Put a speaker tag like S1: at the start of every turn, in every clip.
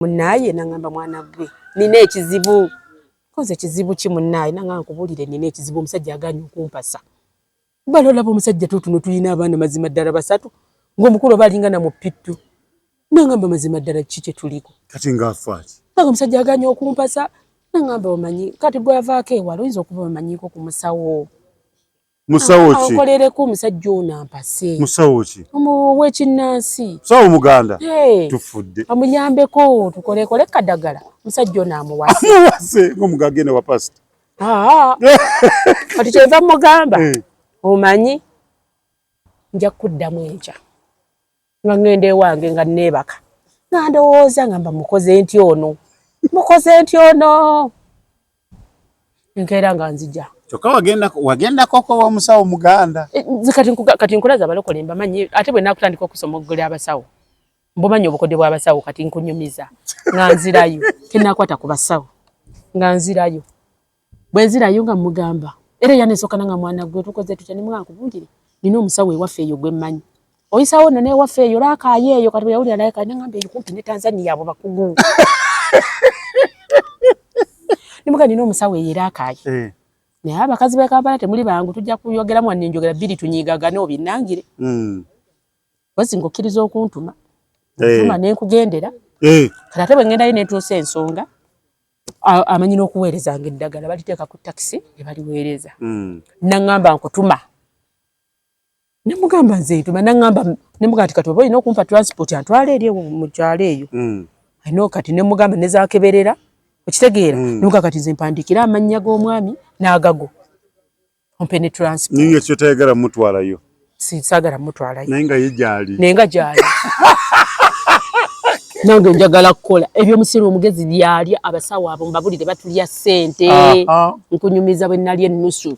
S1: Munaye nangamba mwana gwe nina ekizibu koze kizibu ki munaye nangamba kubulire nina ekizibu omusajja aganya okumpasa balola omusajja tutuno tulina abaana mazima ddala basatu ng'omukulu balingana mu pittu nangamba mazima ddala kiki tuliko
S2: kati ngaafaati
S1: nangamba omusajja aganya okumpasa nangamba omanyi kati bwavaako ewala oyinza okuba omanyiko ku musawo
S2: ki
S1: ankolereko omusajja ono ampase
S2: musawo ki
S1: ow'ekinnansi
S2: musawo muganda tufudde
S1: amuyambeko tukolekole kadagala omusajja ono
S2: amuwase ng'omugage ne wa pasita
S1: kati kyeva mugamba omanyi nja kuddamu enkya nga ngenda ewange nga neebaka nga ndowooza ngamba mukoze nti ono enkeera nga nzija
S2: kyokka wagenda koko wa musawo muganda
S1: kati nkulaza abalokole mbamanyi ate bwe nakutandika okusomoggola abasawo mbumanyi obukodde bw'abasawo kati nkunyumiza nga nzirayo tenakwata ku basawo nga nzirayo bwe nzirayo nga mugamba era yaneesokana nga mwana gwe tukoze tutya ne mwana kubulire nina omusawo ewaffe eyo gwe mmanyi oyisawo nno n'ewaffe eyo laakaayo eyo kati bwe yawulira naye kati nangamba eyo kumpi ne Tanzania abo bakugu nimuga nina omusawo eyo laakaayo naye abakazi b'e Kampala temuli bangu tujja kuyogeramu wanne njogera bbiri tunyiigagane obinnangire wasinga okkiriza okuntuma ntuma ne nkugendera kati ate bwe ngendayo ne ntuusa ensonga amanyi n'okuweerezanga eddagala baliteeka ku takisi ne baliweereza nangamba nkutuma nemugamba nze ntuma nangamba nemuga kati oba olina okumpa transport antwala eri mu kyalo eyo ayina kati nemugamba nezakeberera okitegeera nemuga kati nze mpandikira amannya g'omwami n'agago ompe ne transport
S2: niyo kyo tayagala mutwalayo
S1: sisaagala mutwalayo
S2: naye nga ye gyali
S1: nange njagala kukola ebyomusiru omugezi lyalya abasawo abo mbabulire batulya ssente nkunyumiza bwe nalya ennusu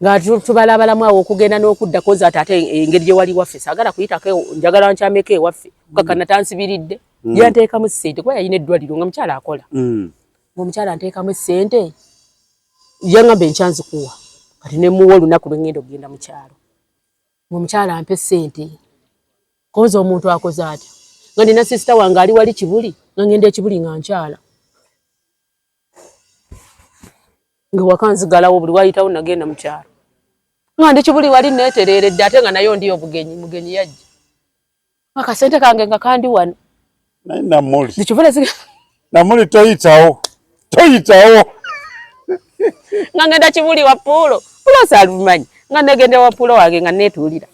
S1: nga tubalabalamu awo okugenda n'okuddako nze ate engeri gye wali waffe saagala kuyitako njagala nkyameko ewaffe kukakana tansibiridde yanteekamu ssente kuba yalina eddwaliro nga mukyala akola ng'omukyala anteekamu ssente yangamba enkyanzikuwa kati nemuwa olunaku lwe ngenda okugenda mu kyalo ng'omukyala ampe ssente konza omuntu akoze atya nga nina sisita wange ali wali Kibuli nga ngenda eKibuli nga nkyala nga wakanzigalawo buli wayitawo nagenda mu kyalo nga ndi Kibuli wali neetereeredde ate nga nayo ndi obugenyi mugenyi yajja akasente kange nga kandi wano
S2: naye namuli
S1: zikivule
S2: namuli toyitawo
S1: nga ngenda Kibuli wa Puulo saalumanyi nga negenda wa Puulo wange nga neetuulira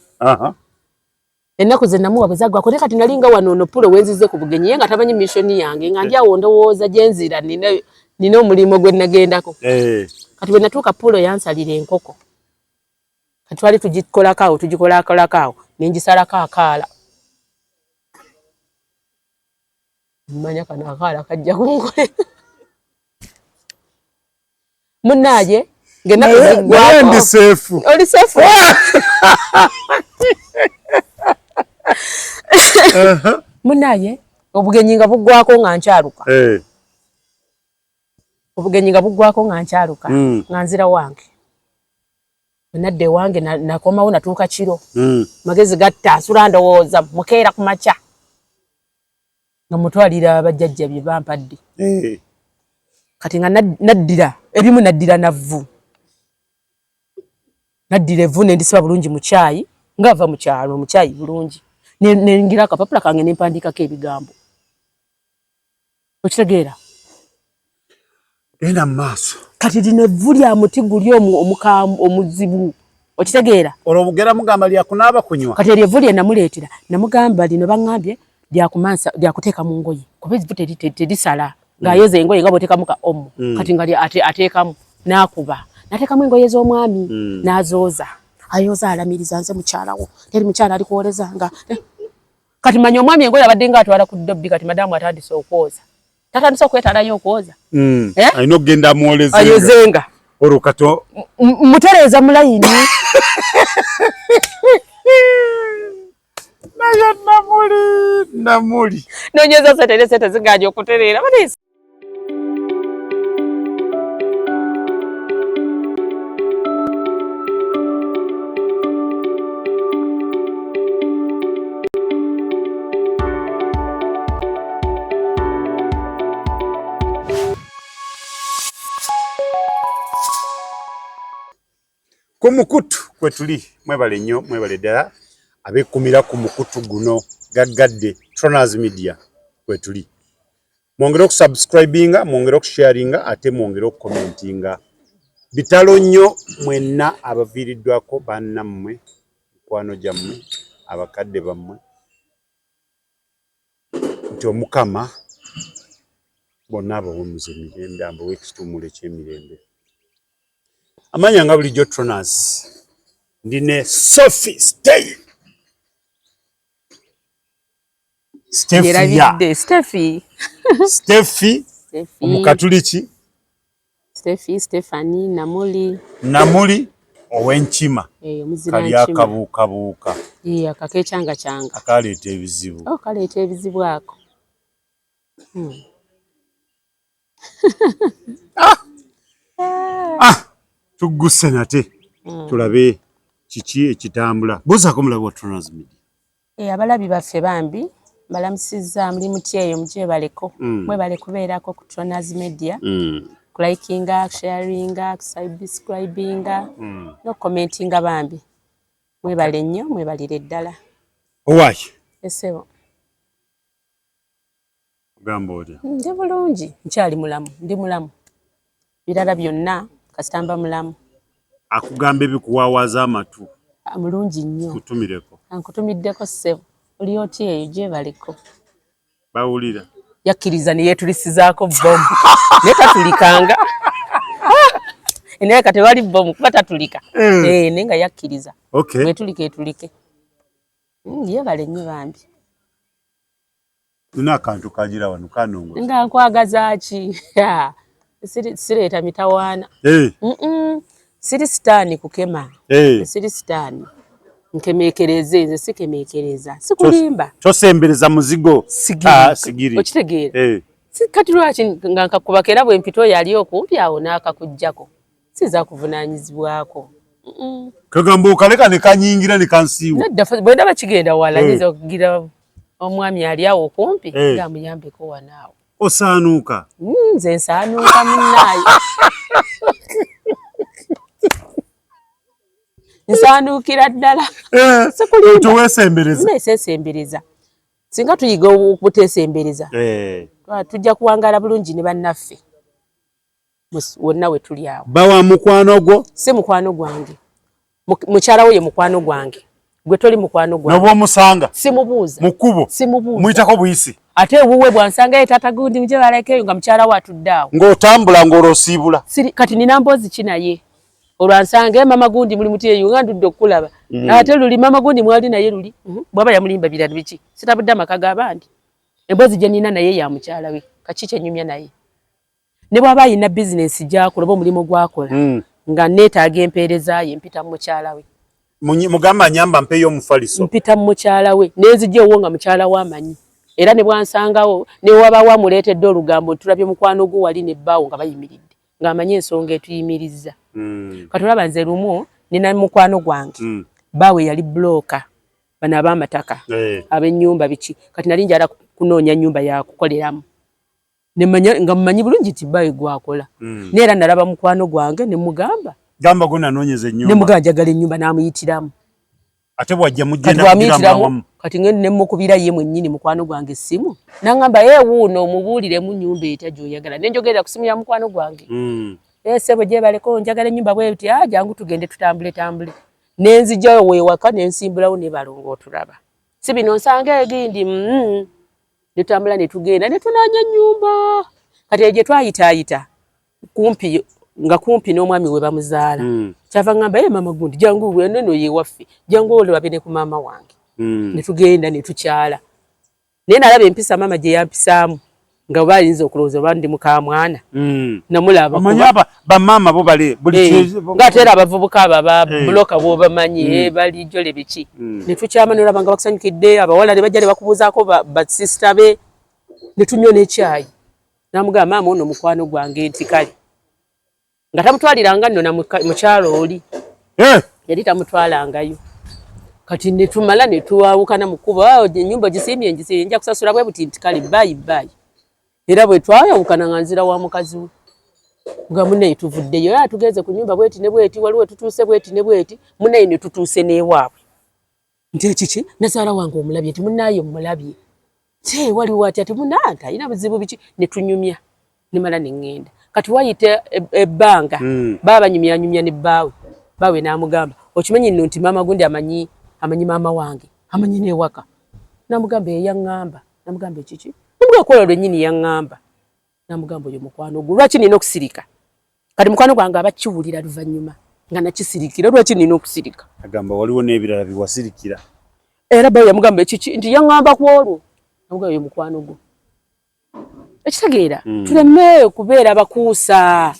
S1: ennaku ze namuwa bwe zaggwako ne kati nalinga wano ono Puulo wenzize ku bugenyi ye nga tamanyi missoni yange nga ndi awo ndowooza gye nzira nina omulimu gwe nagendako kati bwe natuuka Puulo yansalira enkoko kati twali tugikolakolako awo ne ngisalako akaala mmanya kano akaala kajja kunkolera munnaaye ng'ennaku ziggwako
S2: ndi seefu
S1: oli seefu munnaaye obugenyi nga buggwako nga nkyaluka nga nzira wange nadde wange nakomawo natuuka kiro magezi gatta asula ndowooza mukeera ku makya nga mutwalira abajjajja bye bampadde kati nga naddira ebimu naddira navvu naddira evvu nendisiba bulungi mu kyayi ngava mu kyalo mu kyayi bulungi nengira akapapula kange nempandikako ebigambo okitegeera
S2: genda mu maaso
S1: kati lino evvu lya muti guli omuzibu okitegeera
S2: olwo bugera mugamba lyakunaaba kunywa
S1: kati eryo evvu lye namuleetera namugamba lino baŋŋambye lyakuteeka mu ngoye kuba evvu terisala ng'ayoza engoye nga bw'oteekamu ka omo kati nga ateekamu n'akuba n'ateekamu engoye z'omwami n'azooza ayoza alamiriza nze mukyalawo teri mukyala ali kuwolezanga kati manya omwami engoye abadde ng'atwala ku ddobbi kati madamu atandise okwoza tatandise okwetalayo okwoza
S2: alina okugenda
S1: ayozenga
S2: olwo kato
S1: mutereeza mulayini
S2: naye namuli
S1: nonyeza sente zinganya okutereera
S2: Kumukutu kwetuli mwebale nnyo mwebale ddala abekumira ku mukutu guno gaggadde Tronaz Media kwetuli. Mwongere okusubscribinga, mwongere okusharinga ate mwongere okukomentinga. Bitalo nnyo mwenna abaviiriddwako bannammwe, mukwano gyammwe, abakadde bammwe. Nti Omukama bonna abawummuza emirembe ambawe ekituumula eky'emirembe. Amanya nga bulijjo Tronaz. Ndine Sophie Stay.
S1: Steffi.
S2: Steffi. Omukatuliki.
S1: Steffi, Stephanie,
S2: Namuli ow'enkima.
S1: Omuzira
S2: nkima. Kali akabuukabuuka.
S1: Akakechanga.
S2: Akaleeta ebizibu.
S1: Kaleeta ebizibu ako.
S2: Tugguse nate. Tulabe kiki ekitambula. Buzaako mulabe wa Tronaz Media.
S1: Abalabi baffe bambi balamusizza muli mutyeyo mugyebaleko. Mwebale kubeerako ku Tronaz Media. Likinga, sharinga, subscribinga, no commentinga bambi. Mwebale nnyo, mwebalire ddala.
S2: Owaaye?
S1: Esebo.
S2: Gamba oti?
S1: Ndi bulungi, nkyali mulamu, ndi mulamu. Birala byonna kasitamba mulamu.
S2: Akugamba ebikuwaawaza amatu.
S1: Mulungi nnyo.
S2: Kutumireko.
S1: Ankutumiddeko ssebo. Oli oti eyo gyebaleko.
S2: Bawulira.
S1: Yakkiriza ne yeetulisizaako bomu. Ne tatulikanga. Naye kati wali bomu kuba tatulika. Naye nga yakkiriza.
S2: Okay.
S1: Etulike. Yeebale nnyo bambi.
S2: Nina akantu kagira wano kanongoza.
S1: Nga nkwagaza ki? Sireeta mitawaana. Siri sitaani kukema. Siri sitaani. Nkemeekereze, nze sikemeekereza. Sikulimba.
S2: Tosembereza muzigo.
S1: Sigiri. Okitegeera. Kati lwaki nga nkakubaka era bwe mpito yali okumpi awo n'akakuggyako. Siza kuvunaanyizibwako.
S2: Kagamba okaleka ne kanyingira ne kansiiwa.
S1: Bwe ndaba kigenda wala nyiza okugira omwami ali awo okumpi nga muyambeko wanaawo.
S2: Osaanuuka.
S1: Nze nsaanuuka munnaayo. Nsanuukira ddala.
S2: Tuweesembereza.
S1: Neesembereza. Singa tuyiga obuteesembereza. Tujja kuwangaala bulungi ne bannaffe. Wonna we tuli awo.
S2: Bawa mukwano gwo?
S1: Si mukwano gwange. Mukyala we ye mukwano gwange. Gwe toli mukwano gwange.
S2: N'obwomusanga?
S1: Simubuuza.
S2: Mukubo?
S1: Simubuuza.
S2: Muyitako buyisi?
S1: Ate ewuwe bwansanga ye taata gundi mugyebaleko nga mukyala we atudde awo.
S2: Ng'otambula ng'olosiibula?
S1: Kati nina mboozi ki naye? Olwansanga mama gundi muli mutyeyo nga ndudde okulaba. Ate luli mama gundi mwali naye luli. Bwaba yamulimba birala biki? Sitabudde amaka g'abandi. Emboozi gye nina naye ya mukyala we. Kaki kyenyumya naye? Ne bw'aba ayina bizinensi gy'akola oba omulimu gw'akola nga neetaaga empeereza ye mpita mu mukyala we.
S2: Mugamba nyamba mpeyo omufaliso.
S1: Mpita mu mukyala we. Neezijja owo nga mukyala we amanyi. Era ne bwansangawo ne wabaawo amuleetedde olugambo tulabye mukwano gwo wali ne bbaawo nga bayimiridde. Ng'amanyi ensonga etuyimirizza. Kati olaba nze lumu nina mukwano gwange. Baawe yali bulooka. Bano ab'amataka. Ab'ennyumba biki. Kati nali njala kunoonya nnyumba ya kukoleramu. Nga mumanyi bulungi nti baawe gwakola. Neera nalaba mukwano gwange ne mugamba.
S2: Gamba gwe nanoonyeza ennyumba.
S1: Ne mugamba njagala ennyumba n'amuyitiramu.
S2: Ate bw'ajja mugenda kugiramba awamu.
S1: Kati ngende ne mukubira ye mwennyini mukwano gwange essimu. N'angamba wuuno omubuuliremu nnyumba etya gy'oyagala. Ne njogerera ku ssimu ya mukwano gwange. Sebo gyebaleko njagala ennyumba bwe buti jangu tugende tutambule. Ne nzijjayo weewaka ne nsimbulawo ne balongo otulaba. Si bino nsanga egindi ne tutambula ne tugenda ne tunaanya ennyumba. Kati gye twayitaayita kumpi n'omwami we bamuzaala. Kyava ngamba mama gundi jangu weno ye waffe. Jangu olabe ne ku maama wange. Ne tugenda ne tukyala. Naye nalaba empisa mama gye yampisaamu. Nga balinze okulowooza bandi mukamwana. Namulaba.
S2: Amanya bamaama bo bali buli
S1: ngateera abavubuka aba buloka bo bamanyi bali jole biki. Ne tukyama ne olaba nga bakusanyukidde abawala ne bajja ne bakubuuzaako ba sister be. Ne tunywa n'ekyayi. Namugamba maama ono mukwano gwange nti kale. Nga tamutwaliranga nno na mukyalo oli. Yali tamutwalangayo. Kati ne tumala ne tuwawukana mu kkubo. Ennyumba gisimbye nja kusasula bwe buti nti kale bye. Era bwe twayawukana nga nzira wa mukazi we. nga munne tuvuddeyo ya tugeze ku nyumba bweti ne bweti waliwo tutuuse bweti ne bweti munne ne tutuuse newaabwe nti kiki nazaala wange omulabye ti munnaye mulabye te waliwo ati munanta ina buzibu biki ne tunyumya nimala nengenda kati wayite ebbanga baba nyumya ne bawe namugamba okimanyi nno nti mama gundi amanyi mama wange amanyi ne waka namugamba eyangamba namugamba kiki namugamba kola lwennyini yangamba namugamba oyo mukwano gwo lwaki nina okusirika kati mukwano gwange abakiwulira luvannyuma nga nakisirikira lwaki nina okusirika
S2: agamba waliwo n'ebirala biwasirikira
S1: era bawe yamugamba kiki nti yangamba ku olwo namugamba oyo mukwano gwo ekitegeera tuleme kubeera bakuusa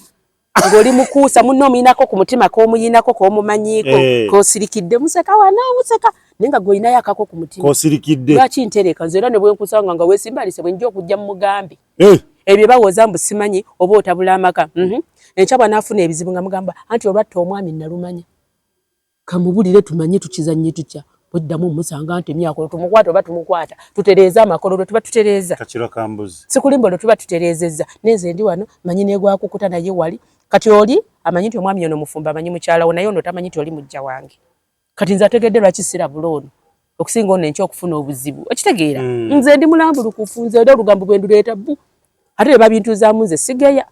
S1: ng'oli mukuusa munno omuyinako ku mutima k'omuyinako k'omumanyiko k'osirikidde museka wana museka naye nga gw'olinayo akako ku mutima
S2: k'osirikidde
S1: lwaki ntereka nze era ne bwe nkusanga nga weesimbalise bwe njja okujja mu mugambi ebyo bawoza mbu simanyi oba otabula amaka enkya bw'anaafuna ebizibu nga mugamba anti olwatta omwami nalumanya kamubulire tumanye tukizannye tutya buddamu musanga nti emyaka tumukwata oba tumukwata tutereeza amakolo tuba tutereeza
S2: kakiro kambuzi
S1: sikulimbo tuba tutereezezza neze ndi wano manyi negwakukuta naye wali kati oli amanyi nti omwami ono mufumba amanyi mukyalawo naye ono tamanyi nti oli mujja wange kati nze ategedde lwaki sira buloono okusinga ono enkya okufuna obuzibu ekitegeera nze ndi mulambulukufu nze era olugambo bwe nduleeta bbu ate ne babintuuzaamu nze sigeya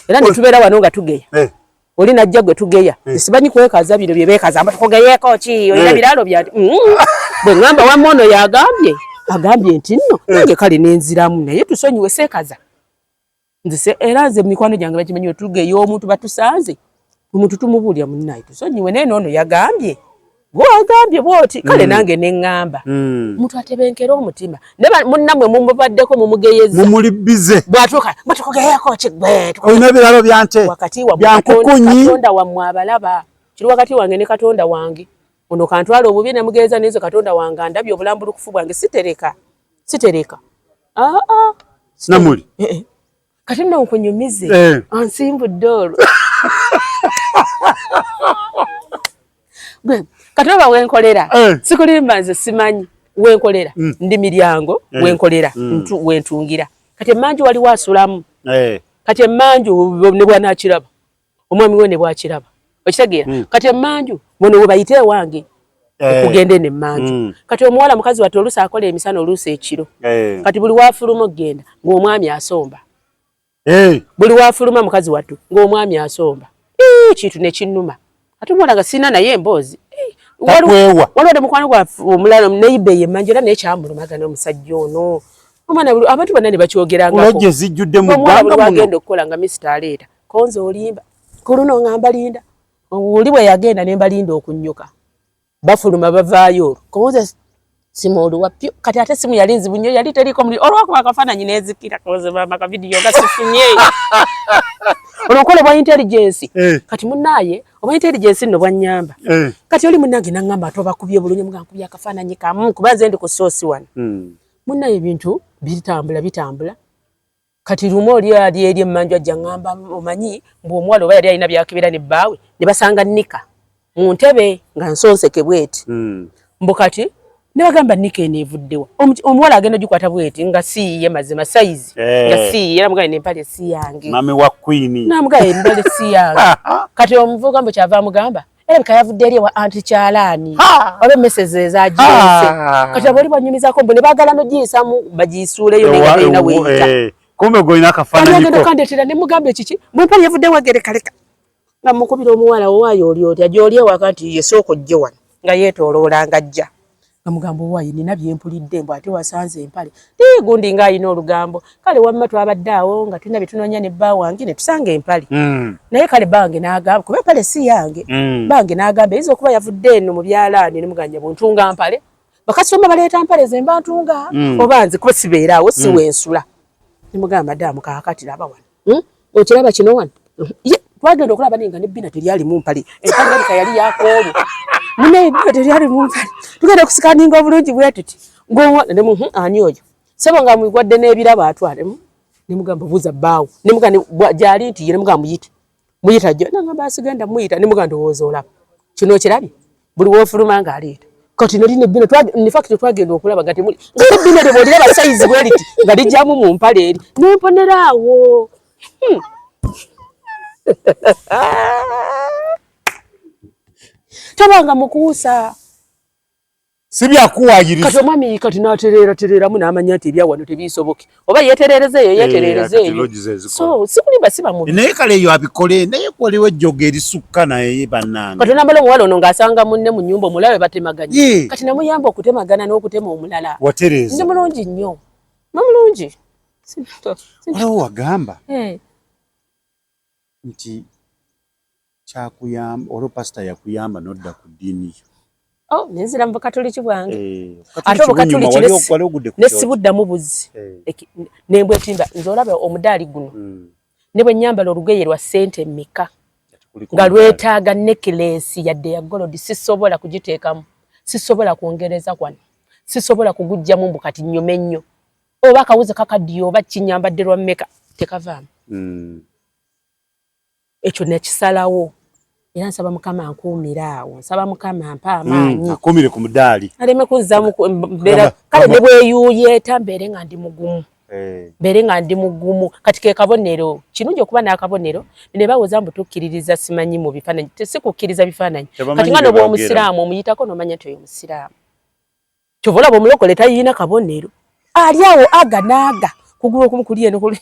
S1: era ne tubeera wano nga tugeya oli najja gwe tugeya sibanyi kwekaza bino bye beekaza mba tukugeyeeko ki olina biraalo bya bwe ngamba wamma ono agambye nti nno nange kale nenziramu naye tusonyiwe seekaza nze era nze mikwano gyange bakimanyi otugeya omuntu batusanze omuntu tumubuulya munnaye tusonyiwe naye noono yagambye gwagambye bwoti kale nange neŋŋamba omuntu atebenkera omutima munnammwe mumubaddeko mumugeyeza
S2: mumulibize
S1: bwatuuka batukugeyeeko ki gwe
S2: olina biraalo byante
S1: wakati wa
S2: byankukunyi
S1: katonda wammwe abalaba kiri wakati wange ne katonda wange ono kantwala obubi ne mugeeza nezo katonda wange andabye obulambulukufu bwange sitereka
S2: namuli
S1: kati nno nkunyumize ansimbudde olwo gwe katoba wenkolera sikulimba nze simanyi wenkolera ndi miryango wenkolera wentungira kati emanju waliwo asulamu kati emanju ne bwanakiraba omwami we ne bwakiraba okitegeera kati emanju bono we bayite ewange okugenda eno emanju kati omuwala mukazi wati oluusi akola emisana oluusi ekiro kati buli wafuluma okgenda ng'omwami asomba buli wafuluma mukazi wattu ng'omwami asomba kintu nekinnuma ate omuwala nga sirina naye emboozi waliwo ne mukwano gwaffe omulala neibe ye manje era naye kyamulumagana omusajja ono omwana abantu bonna ne bakyogerangako
S2: zijjudde mu
S1: ggwanga muno wagenda okukola nga misita aleeta konze olimba kuluno ngamba linda oli bwe yagenda ne mbalinda okunnyuka bafuluma bavaayo olwo konze simu oluwapyo kati ate simu yali nzibu nnyo yali teriko muli olwakuba akafaananyi nezikira konze bama akavidiyo gasifunye olwokolebwa intelligence kati munnaye oba intelligence nno bwannyamba kati oli munnange naŋŋamba ate obakubye bulungi muga nkubye akafaananyi kamu kuba nze ndi ku soosi wano munnaye ebintu bitambula kati lumu oli ali eri emmanju ajja ŋŋamba omanyi mbu omuwala oba yali alina byakebera ne bbaawe ne basanga Nika mu ntebe nga nsonseke bweti mbu kati ne bagamba Nika eno evuddewa omuwala agenda ogikwata bweti nga siiye mazima sayizi nga siiye namugaye n'empale si yange
S2: mami wa Queen
S1: namugaye empale si yange kati omuvuga mbu kyava amugamba erabika yavudde eri ewa anti kyalaani oba emesezi ezagireese kati abo oli bwanyumizako mbu ne baagala nogiyisamu bagiyisuuleyo nenga terina weeyita
S2: kumbe golina akafaananyiko
S1: agenda okandetera ne mugamba ekiki mu empale yavudde wagerekaleka nga mukubira omuwala owaayo oli oti agyoli ewaka nti yesooka ojje wano nga yeetooloola nga ajja Namugamba owaayi nina byempulidde mbu ate wasanze empale. Gundi nga alina olugambo. Kale wamma twabadde awo nga tulina bitunonya ne bba wange ne tusanga empale. Naye kale bange n'agamba kuba empale si yange. Bange n'agamba ezo kuba yavudde eno mu byalaani ne muganja buntunga mpale. Bakasoma baleeta mpale ze mbantunga. Oba nze kuba sibeera awo si wensula. Ne mugamba ddamu kaakati laba wano. Okiraba kino wano. Twagenda okulaba ninga ne bbina teryali mu mpale. Empale ka yali yakoolu. Mune teryali mu mpale. Tugenda kusikaninga obulungi bwe tuti. Ngo ne mu ani oyo. Sebo nga mwigwadde n'ebiraba atwale. Ne mugamba buza baawo. Ne mugamba jali nti ye ne mugamba muyite. Muyita jjo. Nangamba asigenda muyita ne mugamba ndowooza olaba. Kino kirabye. Buli wofuluma nga aleeta. Kati nali ne bbina in fact twagenda okulaba gati muli. Nga bbina de bodi laba size bwe liti. Nga lijjamu mu mpale eri. Ne mponera awo. Tabanga mukuusa.
S2: Sibya kuwayirisa.
S1: Kati mwami kati naterera mu namanya ati bya wano tebisoboke. Oba yetererezeyo. So sikulimba siba mu.
S2: Naye kale yo abikole naye kwaliwo ejjoge erisukka naye bannange.
S1: Kati nambalo muwalo ono ngasanga munne mu nyumba omulabe batemaganya. Kati namuyamba okutemagana n'okutema omulala.
S2: Watereza.
S1: Ndi mulungi nnyo. Mulungi.
S2: Waliwo wagamba. Nti kyakuyamba olwo pastor yakuyamba nodda ku ddiini.
S1: Oh, nenzira mu Katoliki bwange. Ate Katoliki nesibuddamu buzi. Nembwe timba nzolaba omudaali guno. Ne bwe nyambala olugoye lwa sente mmeka. Nga lwetaaga necklace yadde ya gold sisobola kugiteekamu. Sisobola kuongereza kwano. Sisobola kugujjamu mbukati nnyome nnyo. Oba kawuze kakaddiyo oba kinyambadde lwa mmeka tekavaamu. Ekyo nekisalawo. Era nsaba Mukama ankuumira awo. Nsaba Mukama ampa amaanyi.
S2: Akumire ku mudaali.
S1: Aleme kuzza mu mbeera kale ne bweyuyeeta mbeere nga ndi mugumu. Mbeere nga ndi mugumu. Kati ke kabonero. Kirungi okuba n'akabonero. Ne bawoza mbutukkiririza simanyi mu bifaananyi. Tesikukkiriza bifaananyi. Kati nga n'obwa omusiraamu omuyitako n'omanya nti oyo musiraamu. Kyova olaba omulokole tayina kabonero. Ali awo aga naaga. Kugulu okumu kuli eno kuli.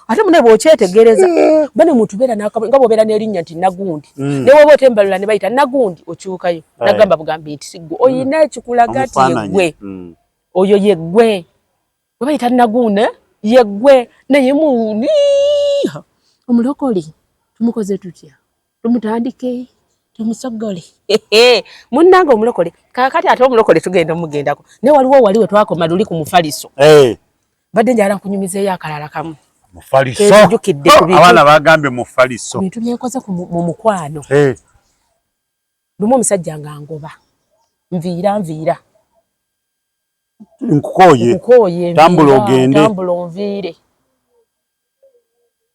S1: Ate mune bw'okyetegereza bane muntu beera n'akabonero nga bw'obeera n'erinnya nti Nagundi. Ne bw'oba otembalula ne bayita Nagundi okyukayo. Nagamba bugambi nti siggwe oyina ekikulaga ati yeggwe. Oyo yeggwe. Bwe bayita Nagundi yeggwe naye muni. Omulokole tumukoze tutya? Tumutandike tumusogole. Munnange omulokole kakati ate omulokole tugenda mugendako. Ne waliwo twakoma luli ku mufaliso. Badde njala nkunyumizeeyo akalala kamu.
S2: Mufaliso. Abaana bagambe mufaliso.
S1: Bintu byekoze mu mukwano. Lumu omusajja nga ngoba. Nviira. Nkukoye.
S2: Tambula ogende.
S1: Tambula onviire.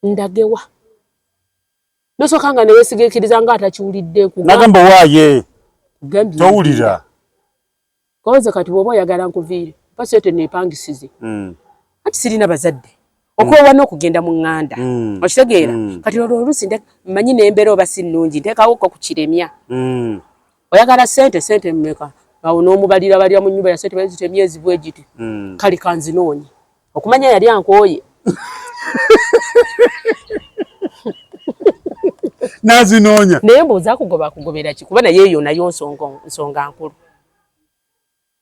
S1: Ndagewa. Nosoka nga ne wesigikiriza nga atakiwulidde ku.
S2: Nagamba waaye. Towulira.
S1: Koze kati bwoba oyagala nkuviire. Pasete nepangisize. Ati sirina bazadde. Okwewa n'okugenda mu ŋŋanda. Okitegeera? Kati olwo oluusi mmanyi n'embeera oba si nnungi nteekawo ko ku kiremya. Oyagala sente mmeka? Awo n'omubalira balira mu nnyumba ya sente bazitemye ezibwe giti. Kale kanzinoonye. Okumanya yali ankooye.
S2: Nazinoonya.
S1: Naye mbuuza kugobera ki? Kuba naye eyo nayo nsonga nkulu.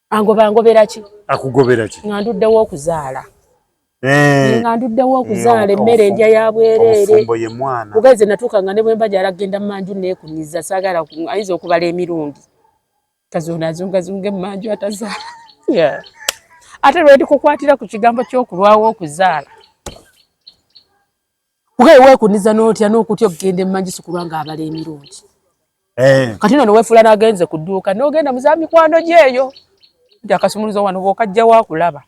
S1: Angobera ki?
S2: Akugobera ki?
S1: Nga nduddewo okuzaala. Nga nduddewo okuzaala emmere ndya ya bwereere.
S2: Ofumbo ye mwana.
S1: Mugezi natuuka nga ne bwe mba gyalagenda manju neekuniza saagala ayinza okubala emirundi. Kazoona azungazunga emmanju atazaala. Ate lwe ndikukwatira ku kigambo ky'okulwawo okuzaala. Weekuniza n'otya n'okutya okugenda emmanju sikulwa ng'abala emirundi. Kati nno weefula n'agenze ku dduuka n'ogenda mu za mikwano gyeyo. Nti akasumuluzo wano bw'okajja waakulaba.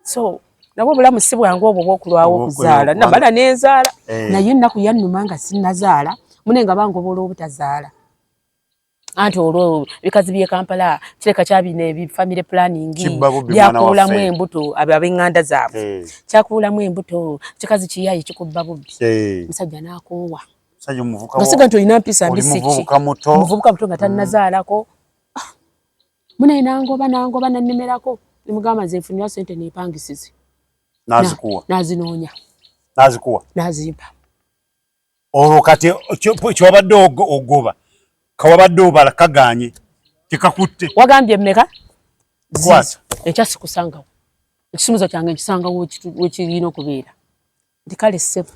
S1: So nabwo obulamu si bwangu obwo bw'okulwawo okuzaala. Nabala n'enzaala. Naye ennaku yannuma nga sinnazaala mune nga bangobola obutazaala. Anti olwo bikazi by'e Kampala kireka kyabina ebifamily planning byakuulamu embuto ab'enganda zaabwe. Kyakuulamu embuto kikazi kiyayi kikubba bubbi. Musajja n'akoowa.
S2: Musajja omuvubuka.
S1: Ngasiga nti olina mpisa mbisi ki? Omuvubuka muto nga tannazaalako. Mune nangoba nannemerako. Nimugamba nze nfunira sente neepangisize.
S2: Nazikuwa.
S1: Nazinoonya.
S2: Nazikuwa.
S1: Nazimpa.
S2: Olwo kati kyobadde ogoba. Kawabadde obala kaganye tekakutte.
S1: Wagambye mmeka? Kwasa. Ekyasi kusangawo. Ekisumuzo kyange nkisangawo wekirina okubeera. Ndi kale ssebo.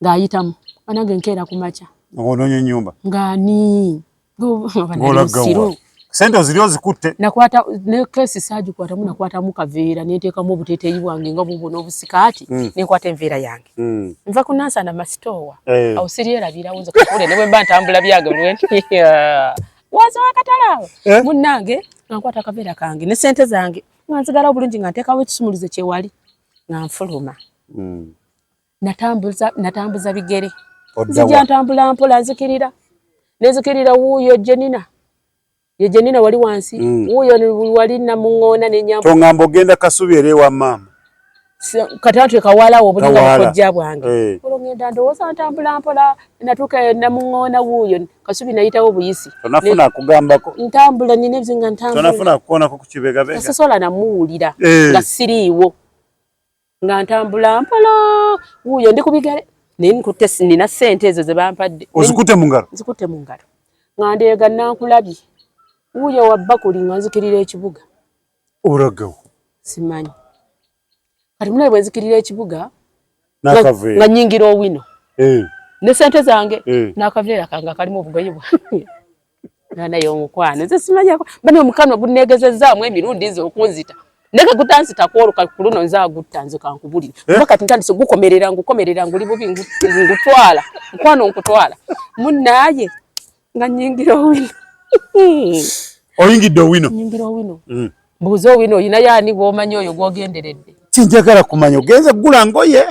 S1: Ng'ayitamu. Banange nkeera ku makya.
S2: Ng'onoonya ennyumba.
S1: Ng'ani.
S2: Ng'olagawa. Sente ziriyo zikutte.
S1: Nakwata ne kesi saagikwatamu nakwatamu kaveera neeteekamu obuteeteeyi bwange nga bubo n'obusikaati nenkwata enveera yange. Nva ku Nansana Masitowa. Awo siryerabirawo nze kakule ne bwe mba ntambula byaga lwenti. Waza wakatalaawo. Munnange nga nkwata akaveera kange ne sente zange nga nzigala obulungi nga nteekawo ekisumulizo kye wali nga nfuluma. Natambuza bigere. Nzija ntambula mpola nzikirira. Nenzikirira wuuyo Jenina. Ye Jenina wali wansi. Wuuyo wali namuŋŋoona n'ennyambo.
S2: Tongamba ogenda Kasubi eri ewa maama.
S1: katatu kawala obulinga bukojja bwange olongenda ndowooza ntambula mpola natuuka namuŋŋoona wuuyo Kasubi nayitawo buyisi
S2: tonafuna akugambako
S1: ntambula nina ebizinga ntambula
S2: tonafuna akukoonako ku kibegabega
S1: sasola namuwulira nga siriiwo nga ntambula mpola wuuyo ndi ku bigere naye nkutte nina ssente ezo ze bampadde
S2: ozikutte mu ngalo
S1: nzikutte mu ngalo nga ndeega Nankulabye wuuyo wa Bakuli nga nzikirira ekibuga
S2: olagawo
S1: simanyi kati mulabe bwe nzikirira ekibuga
S2: nga
S1: nnyingira Owino ne ssente zange n'akaveera kange kalimu obugoye bwange naye omukwano nze simanyako bano omukano guneegezezaamu emirundi nze okunzita neka gutanzita kwoluka ku luno nze agutta nze kankubulira kuba kati ntandise ngukomerera nguli bubi ngutwala mukwano nkutwala munnaaye nga nnyingira Owino
S2: oyingidde Owino
S1: nnyingira Owino mbuuza Owino oyina yaani bw'omanyi oyo gw'ogenderedde
S2: kinjagala kumanya ogenze ggula ngoye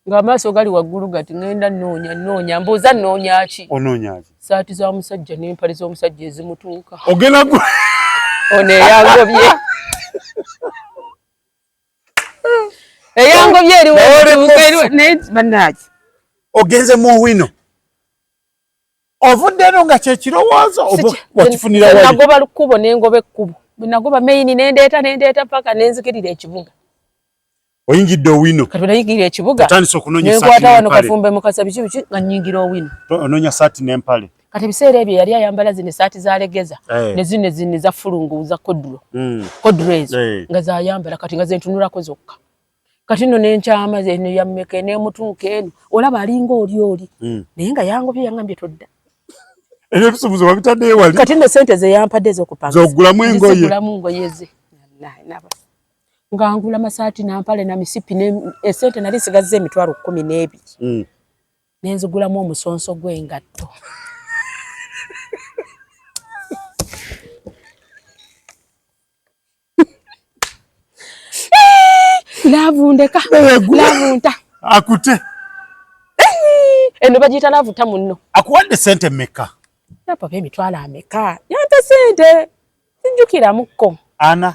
S1: ng'amaaso gali waggulu gati ŋŋenda nnoonya mbuuza nnoonya ki
S2: onoonya ki
S1: saati za musajja n'empale z'omusajja ezimutuuka
S2: ogenda
S1: ono eyangobye eyangobye eriwe bannaaki
S2: ogenze mu Owino ovudde eno nga kyekirowoozo wakifunira wali
S1: nagoba lukubo nengoba ekkubo nagoba maini nendeeta paka nenzikirira ekibuga
S2: oyingidde Owino
S1: kati nayingirira ekibuga
S2: atandise okunoonya saati
S1: nenkwata wano Kafumbe Mukasa biki nga nnyingira Owino
S2: onoonya saati n'empale
S1: kati ebiseera ebyo yali ayambala zino saati zalegeza ne zino za fulungu za kodro ezo nga zayambala kati nga zentunulako zokka kati nno nenkyama zeno yammeke nemutuuka eno olaba alinga oli naye nga yangobye yangambye todda
S2: ebyo ebisuubuzo wabitadde ewali
S1: kati nno sente ze yampadde ez'okupanga
S2: zogulamu
S1: engoye ze nga ngula masaati nampale na misipi esente nali sigazze emitwalo 12 nenzigulamu omusonso gw'engatto lavundeka lavunta
S2: akute
S1: eno bagiyita lavuta munno
S2: akuwadde sente mmeka
S1: napapa emitwalo ameka yampa sente sinjukiramuko
S2: 4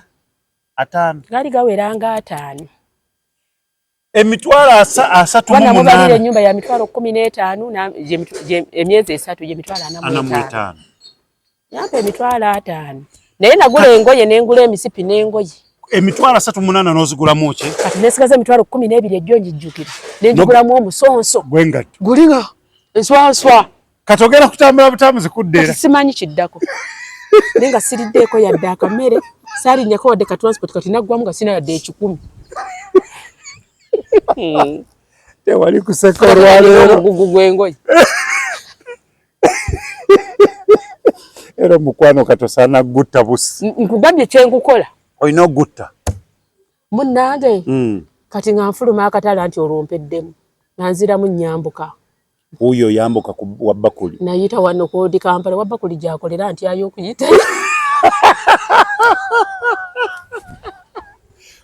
S2: 5
S1: gali gaweranga 5
S2: emitwalo 3
S1: bana mubalira ennyumba ya mitwalo 15 emyezi 3 je mitwalo 45 yampa emitwalo 5 naye nagula engoye nengula emisipi n'engoye
S2: emitwalo 38 n'ozigulamu ki
S1: kati nesigaza emitwalo 12 ejjo njijjukira nenjigulamu omusonso
S2: gwengatto
S1: gulinga enswaswa
S2: kati ogenda kutambula butamu zikuddeera
S1: simanyi kiddako naye nga siriddeeko yadde akamere saalinnyako wadde ka transport kati naggwamu nga sina yadde 10
S2: tewali kuseka olwaleero
S1: omugugu gw'engoye
S2: era omukwano katosaana gutta busi
S1: nkugambye kyenkukola
S2: olina ogutta
S1: munnange kati nga nfuluma akatala nti olwompeddemu nanziramu nnyambuka
S2: wuuyo yambuka wa Bakuli
S1: nayita wano koodi Kampala wa Bakuli gyakolera nti ayo okuyita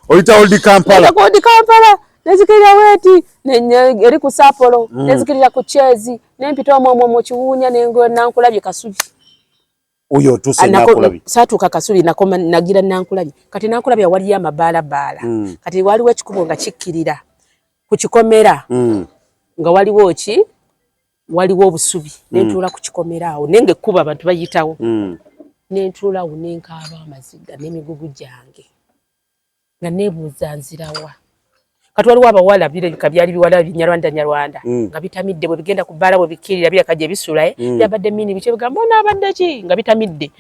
S2: oyita Old Kampala
S1: koodi Kampala nezikirira weti eri ku Sapolo nezikirira ku Chezi nempita omwo mu Kiwunya Nankulabye Kasubi
S2: uyo otuse Nankulabye
S1: saatuuka Kasubi nakoma nagira Nankulabye kati Nankulabye wali amabaalabaala kati waliwo ekikubo nga kikkirira ku kikomera nga waliwo obusubi nentuula ku kikomera awo nenge ekkuba abantu bayitawo nentuula awo nenkaaba amaziga n'emigugu gyange nga neebuuza nzirawa kati waliwo abawala birabika byali biwala Nyarwanda nga bitamidde bwe bigenda ku bbaala bwe bikkirira byakajja bisula byabadde mini bice bigamba onaabadde ki nga bitamidde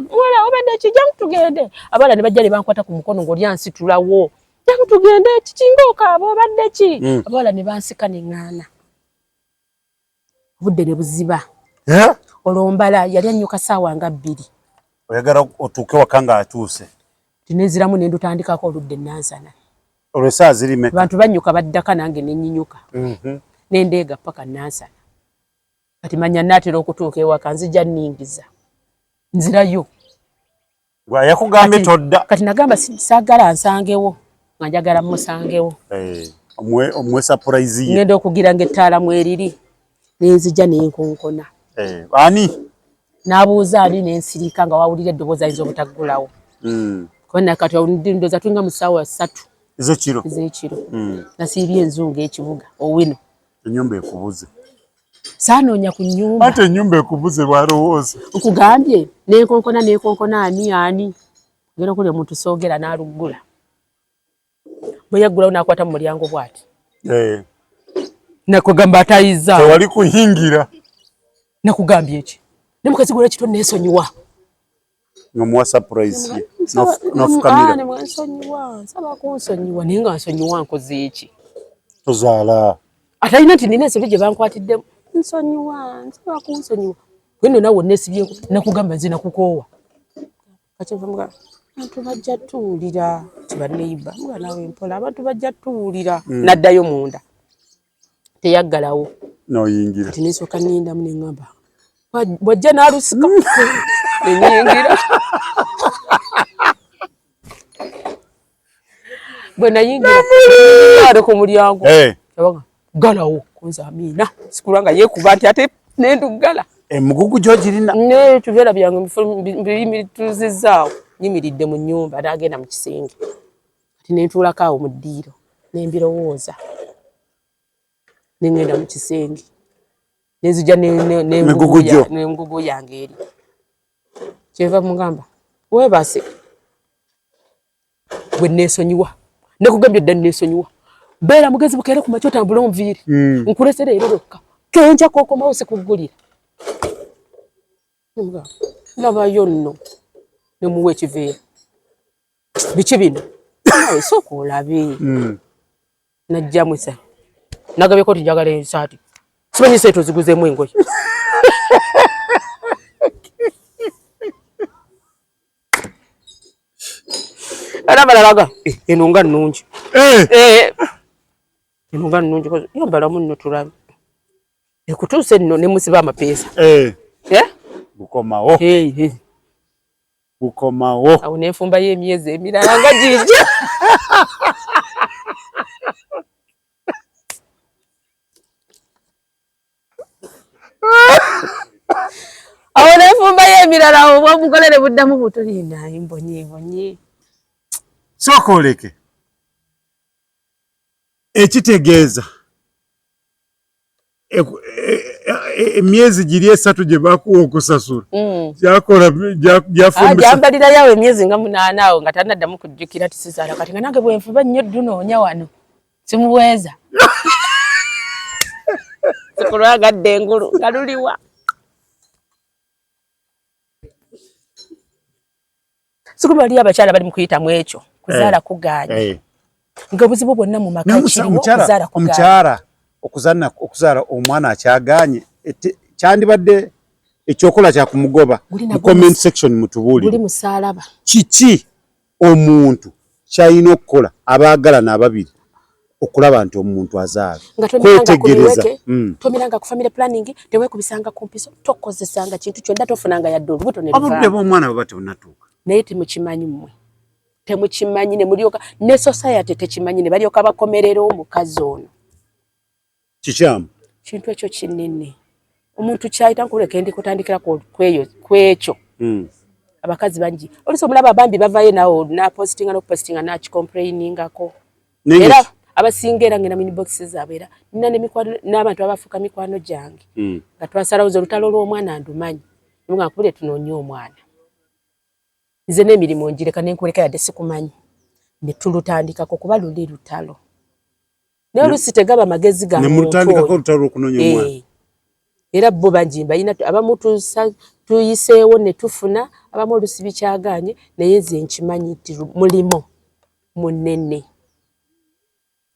S1: mwala obadde ki jangu tugende abawala ne bajja ne bankwata ku mukono ng'oli ansitulawo jangu tugende kikinga okaaba obadde ki abawala ne bansika neŋŋaana obudde ne buziba olombala yali annyuka ssaawa nga 2
S2: oyagala otuuke waka nga atuuse
S1: tineziramu nendutandikako oludde nansana
S2: olw'essaawa ziri mmeka
S1: abantu bannyuka baddaka nange nenyinyuka nendeega paka nansana kati manya naatera okutuuka ewaka nzija nningiza nzirayo
S2: yakugambye todda
S1: kati nagamba saagala nsangewo nga njagala musangewo
S2: omwe surprise ye
S1: ngenda okugira ng'ettaala mweriri nenzija nenkonkona
S2: ani
S1: n'abuuza ani nensirika nga wawulira eddoboozi ayinza obutaggulawo kubona kati ndoza tulinga mu ssaawa 3
S2: ezekiro
S1: nasiibye enzungu ekibuga owino
S2: ennyumba ekubuze
S1: saanoonya ku nnyumba
S2: ate ennyumba ekubuze bwalowooza
S1: nkugambye nekonkona ani ngera okuli omuntu soogera n'aluggula bwe yaggulawo n'akwata mu mulyango bw'ati nakugamba atayiza
S2: tewali kuyingira
S1: nakugambye eki ne mukazi gwe ekito neesonyiwa
S2: ngamuwa surprise
S1: nofukamira nsaba kunsonyiwa naye nga nsonyiwa nkoze eki
S2: tozaala
S1: atalina nti nina ensobi gye bankwatiddemu nsonyiwa nsaba kunsonyiwa weno nawe onneesibyeko nakugamba nze nakukoowa kakyeva abantu bajja tuwulira tibaneiba nga nawe mpola abantu bajja tuwulira naddayo munda teyaggalawo
S2: noyingira
S1: ati nesooka nindamu neŋŋamba bwajja n'alusika nenyingira bwe nayingira ku mulyango yabaga galawo kunza Amina sikulanga yeekuba nti ate nenduggala
S2: emugugu gyogirina
S1: nekibeera byange biyimituzizaawo nyimiridde mu nnyumba nagenda mu kisenge ati nentuulako awo mu ddiiro nembirowooza nengenda mu kisenge nenzija n'engugu yange eri kyeva mugamba weebase bwe neesonyiwa nekugambye dda neesonyiwa beera mugezi bukeere ku makya otambula omuviiri nkulesera ero lwokka kyonkya kookomawo sikuggulira labayo nno nemuwa ekiveera biki bino nawe sooka olabe najjamu esa nagabyeko tijagala ensaati simanyi seeto ziguzeemu engoye era balalaga eno nga nnungi eno nga nnungi yombalamu nno tulabe ekutuuse nno nemusiba amapeesa
S2: bukomawo bukomawo
S1: awo nenfumbayo emyezi emirala nga gijja awo nenfumbayo emirala awo bwamugolere buddamu butolinaayi mbonyebonye
S2: sooka oleke ekitegeeza emyezi giri 3 gye bakuwa okusasula gyambalirayo
S1: awo emyezi nga 8 awo nga tanaddamu kujjukira tisizaala kati nga nange bwenfuba nnyo ddunoonya wano simuweeza sikulwagadde engulu nga luliwa sikulu wali abakyala bali mu kuyitamu ekyo kuzaala kugaanye nga obuzibu bwonna mu maka kiriwo kuzaala kugaanye
S2: okuzaala omwana akyagaanye kyandibadde ekyokola kya kumugoba mu comment section mutubuulire
S1: buli musaalaba
S2: kiki omuntu kyalina okukola abaagalana ababiri okulaba nti omuntu azaala kwetegereza
S1: tomiranga ku family planning teweekubisanga ku mpiso tokozesanga kintu kyonna tofunanga yadde olubuto
S2: obudde bw'omwana bwe batonnatuuka
S1: naye temukimanyi mmwe temukimanyi ne mulyoka ne society tekimanyi ne balyoka bakomerera omukazi ono
S2: kikyamu
S1: kintu ekyo kinene omuntu kyayita nkuleka ndi kutandikira kwekyo abakazi bangi oliso mulaba bambi bavayo nawo na postinga no postinga na complainingako era abasinga era ngena mini boxes abera nina nemikwano n'abantu abafuka mikwano gyange nga twasalawo olutalo lw'omwana ndumanyi nga nkubire tunoonya omwana nze n'emirimu njireka nenkuleka yadde sikumanyi ne tulutandikako kuba luli lutalo naye olusi tegaba magezi ga muntu era bo banjimba ina abamu tuyiseewo ne tufuna abamu olusi bikyaganye naye nze nkimanyi nti mulimo munene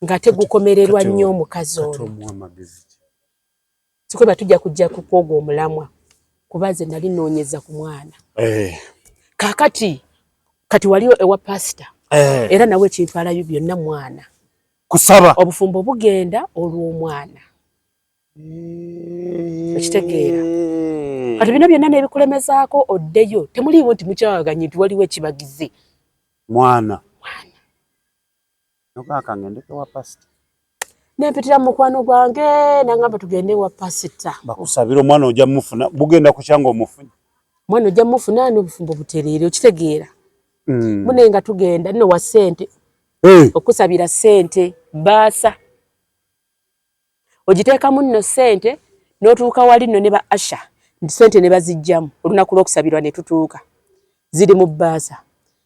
S1: nga tegukomererwa nnyo omukazi ono sikwe batujja kujja kukwoga omulamwa kuba nze nali noonyeza ku mwana kakati kati waliwo ewa pasita era nawe ekintwalayo byonna mwana
S2: kusaba
S1: obufumbo bugenda olw'omwana ekitegeera kati bino byonna nebikulemezaako oddeyo temuliiwo nti mukyawaganye nti waliwo ekibagize
S2: mwana nokakangendeke wa pasita
S1: nempitira mukwano gwange nangamba tugende wa pasita
S2: bakusabira omwana ojja mufuna bugenda kukyanga omufunyi
S1: mwana ojja mufuna n'obufumbo butereere okitegeera mune nga tugenda nno wa ssente okusabira ssente baasa ogiteekamu nno ssente n'otuuka wali nno ne ba Asha ssente ne bazijjamu olunaku lw'okusabirwa ne tutuuka ziri mu baasa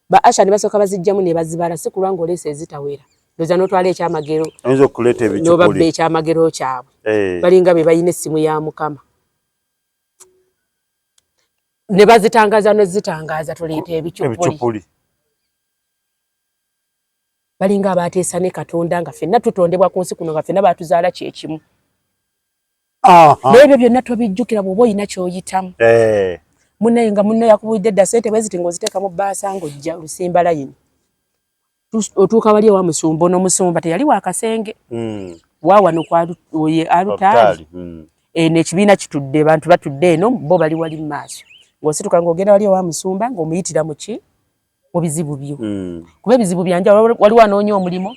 S1: ba Asha ne basooka bazijjamu ne bazibala si kulwa ng'oleese ezitawera ndoza n'otwala ekyamagero
S2: oyinza okuleeta ebicupuli
S1: n'obabba ekyamagero kyabwe balinga be balina essimu ya Mukama ne bazitangaza n'ozitangaaza tuleeta ebicupuli balinga abateesa ne Katonda nga ffenna tutondebwa ku nsi kuno nga ffenna baatuzaala kyekimu n'ebyo byonna tobijjukira bw'oba oyina ky'oyitamu munnaye nga munnaye yakubulidde dda ssente bwe ziti ng'oziteeka mu bbaasa ng'ojja lusimba layini otuuka wali ewa musumba n'omusumba teyali wa kasenge waawano oye alutaali n'ekibiina kitudde bantu batudde eno bo bali wali mu maaso ng'osituka ng'ogenda wali ewa musumba ng'omuyitira mu ki mu bizibu byo kuba ebizibu byanja waliwo anoonya omulimu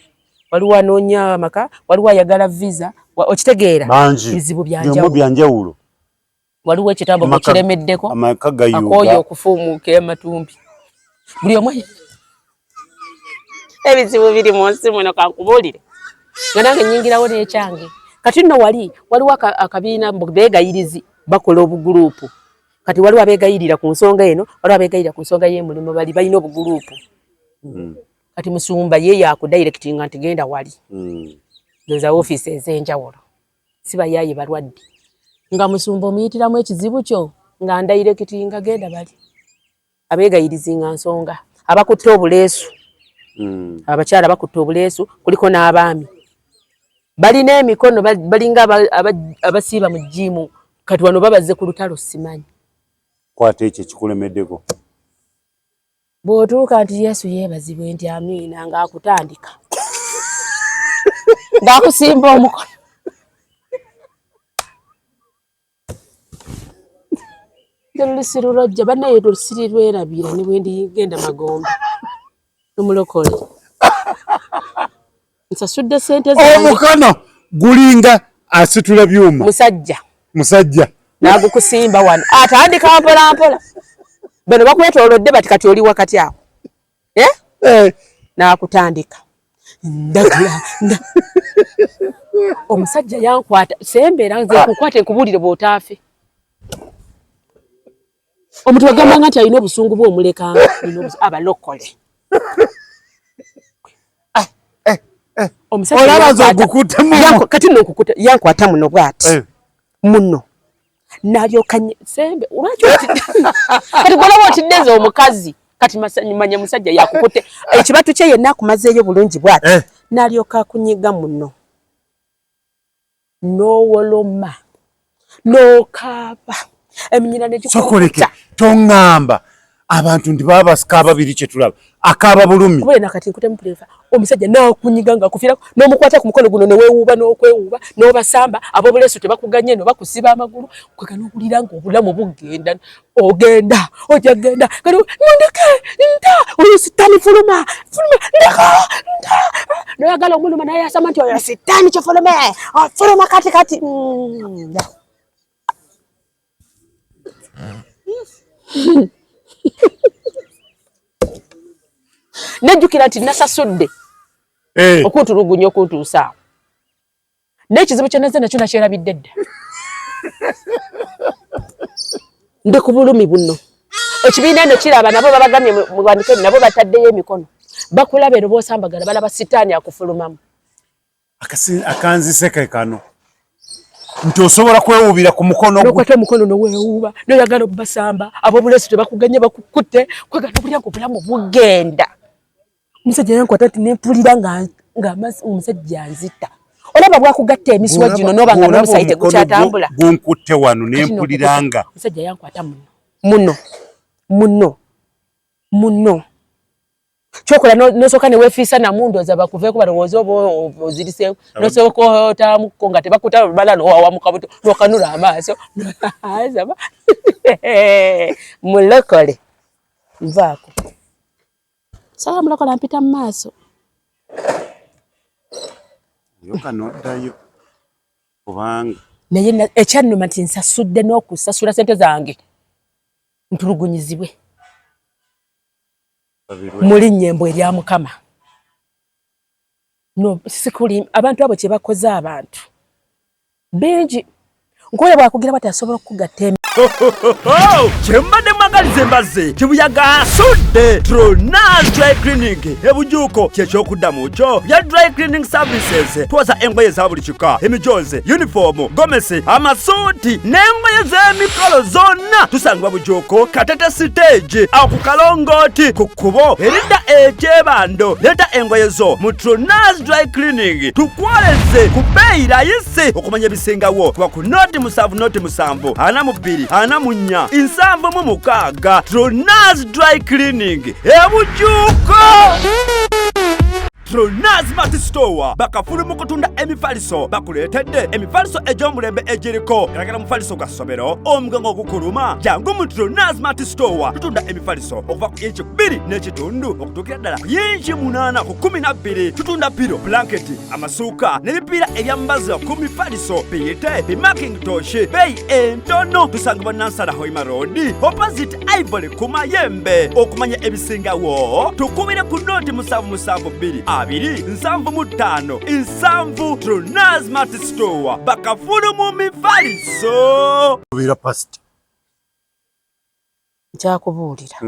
S1: waliwo anoonya amaka waliwo ayagala visa okitegeera bizibu byanjawulo waliwo ekitambo mukiremeddeko akooye okufuumuuka ematumbi buli omu ebizibu biri mu nsi muno kankubuulire nga nange nnyingirawo n'ekyange kati nno waliwo akabiina beegayirizi bakola obuguruupu kati waliwo abeegayirira ku nsonga eno waliwo abeegayirira ku nsonga y'emulimu bali balina obuguruupu kati musumba ye yakudayirekitinga nti genda wali ndoza ofiisi ez'enjawulo si bayaaye balwadde nga musumba omuyitiramu ekizibu kyo nga ndayirekitinga genda bali abeegayirizi nga nsonga abakutte obuleesu abakyala bakutte obuleesu kuliko n'abaami balina emikono balinga abasiiba mu jjiimu kati wano babaze ku lutalo simanyi
S2: kwata ekyo ekikulemeddeko
S1: bw'otuuka nti Yesu yeebazibwe nti amiina ng'akutandika ng'akusimba omukono olusiru lwojja bannaye lusiri lwerabira ne bwe ndigenda Magombe nomulokole nsasudde ssente zange
S2: omukono gulinga asitula byuma musajja n'agukusimba wano atandika mpola mpola bano bakwetoolodde bati kati oli wakati awo n'akutandika ndagala omusajja yankwata sembeera nze nkukwate nkubuulire bw'otaafe omuntu wagambanga nti alina obusungu bw'omulekanga abalokole kati nokukuta yankwata muno bwati muno nabyokanye sembe lwaki kati golaba otiddeze omukazi kati manya musajja yakukute ekibatu kye yenna akumazeeyo bulungi bwati nalyoka akunyiga muno n'owoloma n'okaaba eminyira nekisokoleke toŋŋamba abantu ndi baba basika ababiri kye tulaba akaaba bulumi
S1: kubera nakati nkute mupulefa omusajja n'akunyiga nga akufirako n'omukwata ku mukono guno ne weewuuba n'okwewuuba n'obasamba ab'obuleesu tebakuganye no bakusiba amagulu kweka n'okulira ng'obulamu bugenda ogenda ojja genda kati ndeke nta oyo sitaani fuluma ndeka nta n'oyagala omuluma naye asama nti oyo sitaani kifulume fuluma kati nejjukira nti nasasudde okuntulugunya okuntuusa awo n'ekizibu kye naze nakyo nakyerabidde dda ndi ku bulumi buno ekibiina eno kiraba nabo babagamye muwanike nabo bataddeyo emikono bakulaba eno boosambagala balaba sitaani akufulumamu
S2: akanzise ke kano nti osobola kwewuubira ku mukono
S1: nokwata omukono noweewuuba noyagala obbasamba ab'obuleesu tebakuganye bakukutte kwegala okulya ng'obulamu bugenda omusajja yankwata nti nempulira nga omusajja anzita olaba bwakugatta emisiwa gino noba nga n'omusayi tegukyatambula
S2: gunkutte wano nempuliranga
S1: omusajja yankwata muno kyokola nosooka neweefiisa namundooza bakuveeko balowooza oba oziriseewo nosooka otaamuko nga tebakutaba bala nowawa mu kabuto nokanula amaaso mulokole nvaako sala mulokole mpita mu maaso
S2: yokanoddayo kubanga
S1: naye ekyannuma nti nsasudde n'okusasula ssente zange ntulugunyizibwe.
S2: 2
S1: Muri nnyembo erya Mukama. no sikuli abantu abo kye bakoze abantu benji ngoye bwakugira batasobola okugatta
S3: Chembade magalize mbaze chibuyaga asudde Tronaz Dry Cleaning ebujuko kyekyokudamu kyo bya dry cleaning services twaza engoye za buli kika emijoze uniform gomesi amasuti n'engoye z'emikolo zonna tusangibwa bujuko Katete stage akukalongoti ku kkubo erida ekyebando leta engoye zo mu Tronaz Dry Cleaning tukwoleze ku bbeeyi layisi okumanya ebisingawo kuba ku noti musanvu ana mubiri ana munya insambu mu mukaga Tronaz Dry Cleaning ebujuko Tronaz Mart Store bakafulu mu kutunda emifaliso bakuletedde emifaliso egy'omulembe egiriko eragala mufaliso gwa ssomero omugongo ogukuluma jangu mu Tronaz Mart Store tutunda emifaliso okuva ku inchi 2 n'ekitundu okutuukira ddala ku inchi 8 ku 12 tutunda piro blanketi amasuuka n'ebipiira ebyambaza ku mifaliso biyite bimakintosh beeyi entono tusangibwa Nansana Hoima Road opposite Ivory ku Mayembe okumanya ebisingawo tukubire ku noti 772 abiri nsanvu mu ttaano nsanvu Tronaz Mart Store bakafulu mu mifaliso
S2: bira past
S1: nchakubuulira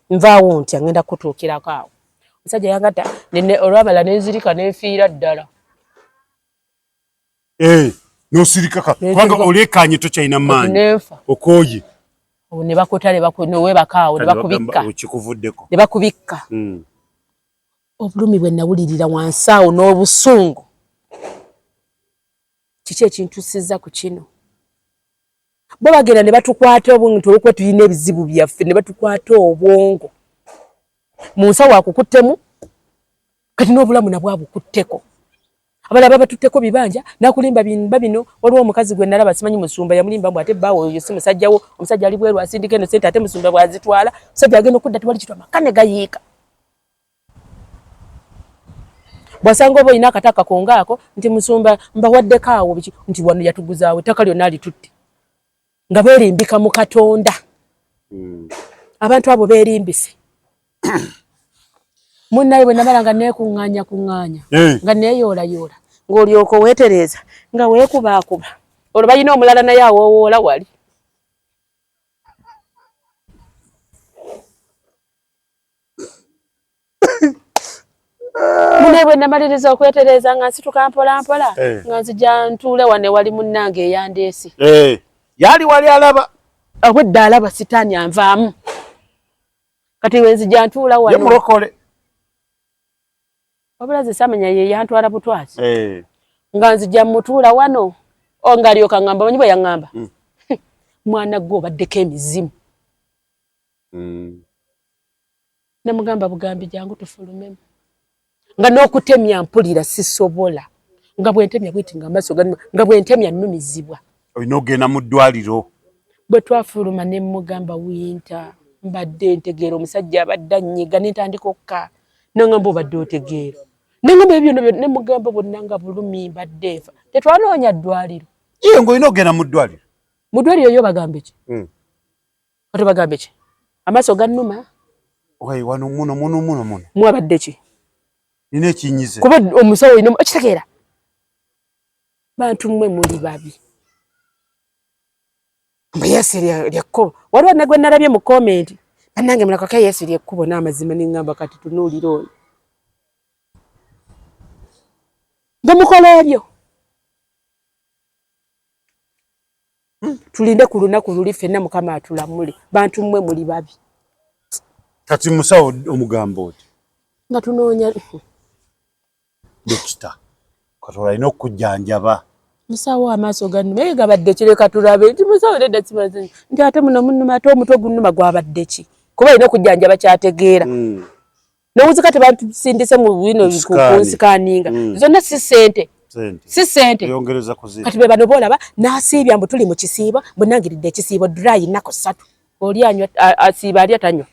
S1: nvaawo ntya ngenda kutuukirako awo musajja yangata nene olwamala nenzirika nefiira ddala
S2: nosirikaka kubanga olekanye tokyalina maanyi okooye
S1: ne bakutale newebakaawo ne bakubikka
S2: kikuvuddeko
S1: ne bakubikka obulumi bwe nawulirira wansi awo n'obusungu kiki ekintusizza ku kino bo bagenda ne batukwata obwongo olwokuba tulina ebizibu byaffe ne batukwata obwongo mu nsawo akukuttemu kati n'obulamu nabwo abukutteko abalaba batutteko bibanja nakulimba bino waliwo omukazi gwe nalaba simanyi musumba yamulimba mbw ate bbaawo oyo si musajjawo omusajja ali bweru asindika eno sente ate musumba bwazitwala musajja agenda okudda tiwali kitwa makane gayiika bwasanga oba olina akataka kongaako nti musumba mbawaddeko awo biki nti wano yatuguzaawo ettaka lyonna alitutte nga beerimbika mu Katonda abantu abo beerimbise munnaye bwe namala nga neekuŋŋaanya nga neeyoolayoola ng'olyoka weetereeza nga weekubaakuba olwo balina omulala naye awoowoola wali munnaye bwe namaliriza okwetereeza nga nsituka mpolampola nga nzija ntuule wane wali munnange eyandeesi
S2: yali wali alaba
S1: obwedda alaba sitaani anvaamu kati we nzija ntuula wano
S2: yemulokole
S1: obulaze samanya ye yantwala butwazi nga nzija mutuula wano nga alyoka ngamba manyi bwe yaŋŋamba mwana gwe obaddeko emizimu namugamba bugambi jangu tufulumemu nga n'okutemya mpulira sisobola nga bwentemya bwiti nga amaaso nga bwentemya nnumizibwa
S2: olina ogenda mu ddwaliro
S1: bwe twafuluma ne mugamba winta mbadde ntegeera omusajja abadde annyiga nentandika okka nangamba obadde otegeera nangamba ebyo ne mugamba bonna nga bulumi mbadde nfa tetwanoonya ddwaliro
S2: ye ng'olina ogenda mu ddwaliro yo bagambe ki ate bagambe ki amaaso gannuma wano muno mwabadde ki nina ekinyize kuba omusawo olina okitegeera bantu mmwe muli babi mbe Yesu lyekkubo waliwo nagwe nalabye mu komenti bannange mulakako Yesu lyekkubo n'amazima neŋŋamba kati tunuulira oyo nga mukola ebyo tulinde ku lunaku luli ffenna Mukama atulamule bantu mmwe muli babi kati musawo omugambo oti nga tunoonya dokita kati olina okujjanjaba musawo amaaso gannuma naye gabadde kireka tulabe nti musawo nedda kimaze nti ate muno munuma ate omutwe gunnuma gwabadde ki kuba olina okujjanjaba kyategeera nowuzika tebatusindise mu bino kunsikaaninga zonna si ssente kati be bano boolaba n'asiibya mbu tuli mu kisiibo bwenangiridde ekisiibo dry nako 3 oli anywa asiiba alya tanywa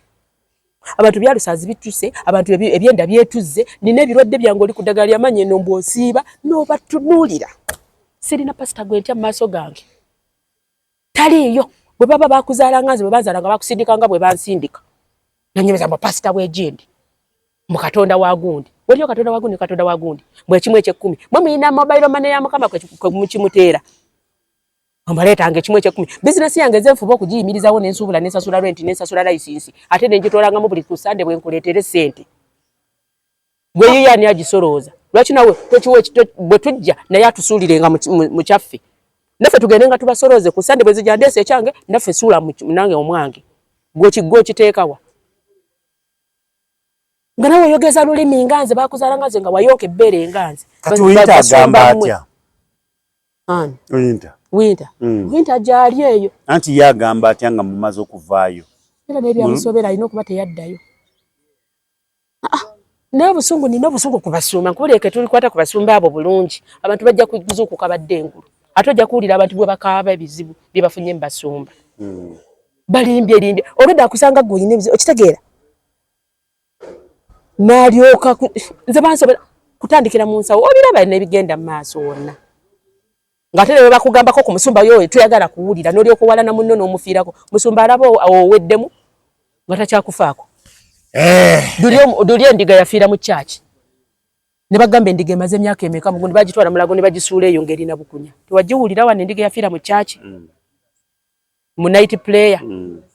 S2: abantu byalusaazi bituse abantu ebyenda byetuzze nina ebirwadde byange oli ku ddagala ly'amanyi eno mbu osiiba n'obatunuulira sirina pasita gwentya mu maaso gange taliiyo bwe baba bakuzaala nganze bwe banzaalanga bakusindika nga bwe bansindika nanyemeza mbu pasita bwegindi mu Katonda wa gundi
S1: Waliyo katonda wagundi bwe kimwe ekye10 mwe muyina mobile money ya mukama kwe mukimuteera ambaleta nge kimwe ekye10 business yange zenfuba okugiyimirizawo n'ensubula n'ensasula rent n'ensasula license ate nenjitolanga mu buli kusande bwe nkuleetere sente gwe yiyani agisolooza lwaki nawe bwe tujja naye atusuulirenga mu kyaffe naffe tugende nga tubasolooze ku sande bwe zijja ndeese ekyange naffe suula nange omwange gwe kiteekawa nga nawe oyogeza lulimi nganze bakuzaala nganze nga wayooka ebbeere nganze
S2: kati Winter agamba atya
S1: Winter gyali eyo
S2: anti yagamba atya nga mumaze okuvaayo
S1: era n'ebyamusobera alina okuba teyaddayo naye obusungu nina obusungu ku basumba nkubuleeke tulikwata ku basumba abo bulungi abantu bajja kuzuukuka badde engulu ate ojja kuwulira abantu bwe bakaaba ebizibu bye bafunye mu basumba balimbye olwedda akusanga gwe olina ebizibu okitegeera n'alyoka nze bansobera kutandikira mu nsawo obiraba n'ebigenda mu maaso wonna ng'ate ne bwe bakugambako ku musumba yo tuyagala kuwulira n'olyoka owalana munno n'omufiirako musumba alaba oweddemu nga takyakufaako duli endiga yafiira mu kyaki ne bagamba endiga emaze emyaka emeka mugundi bagitwala mulago ne bagisuula eyo ng'erina bukunya tewagiwulira wano endiga yafiira mu kyaki mu night player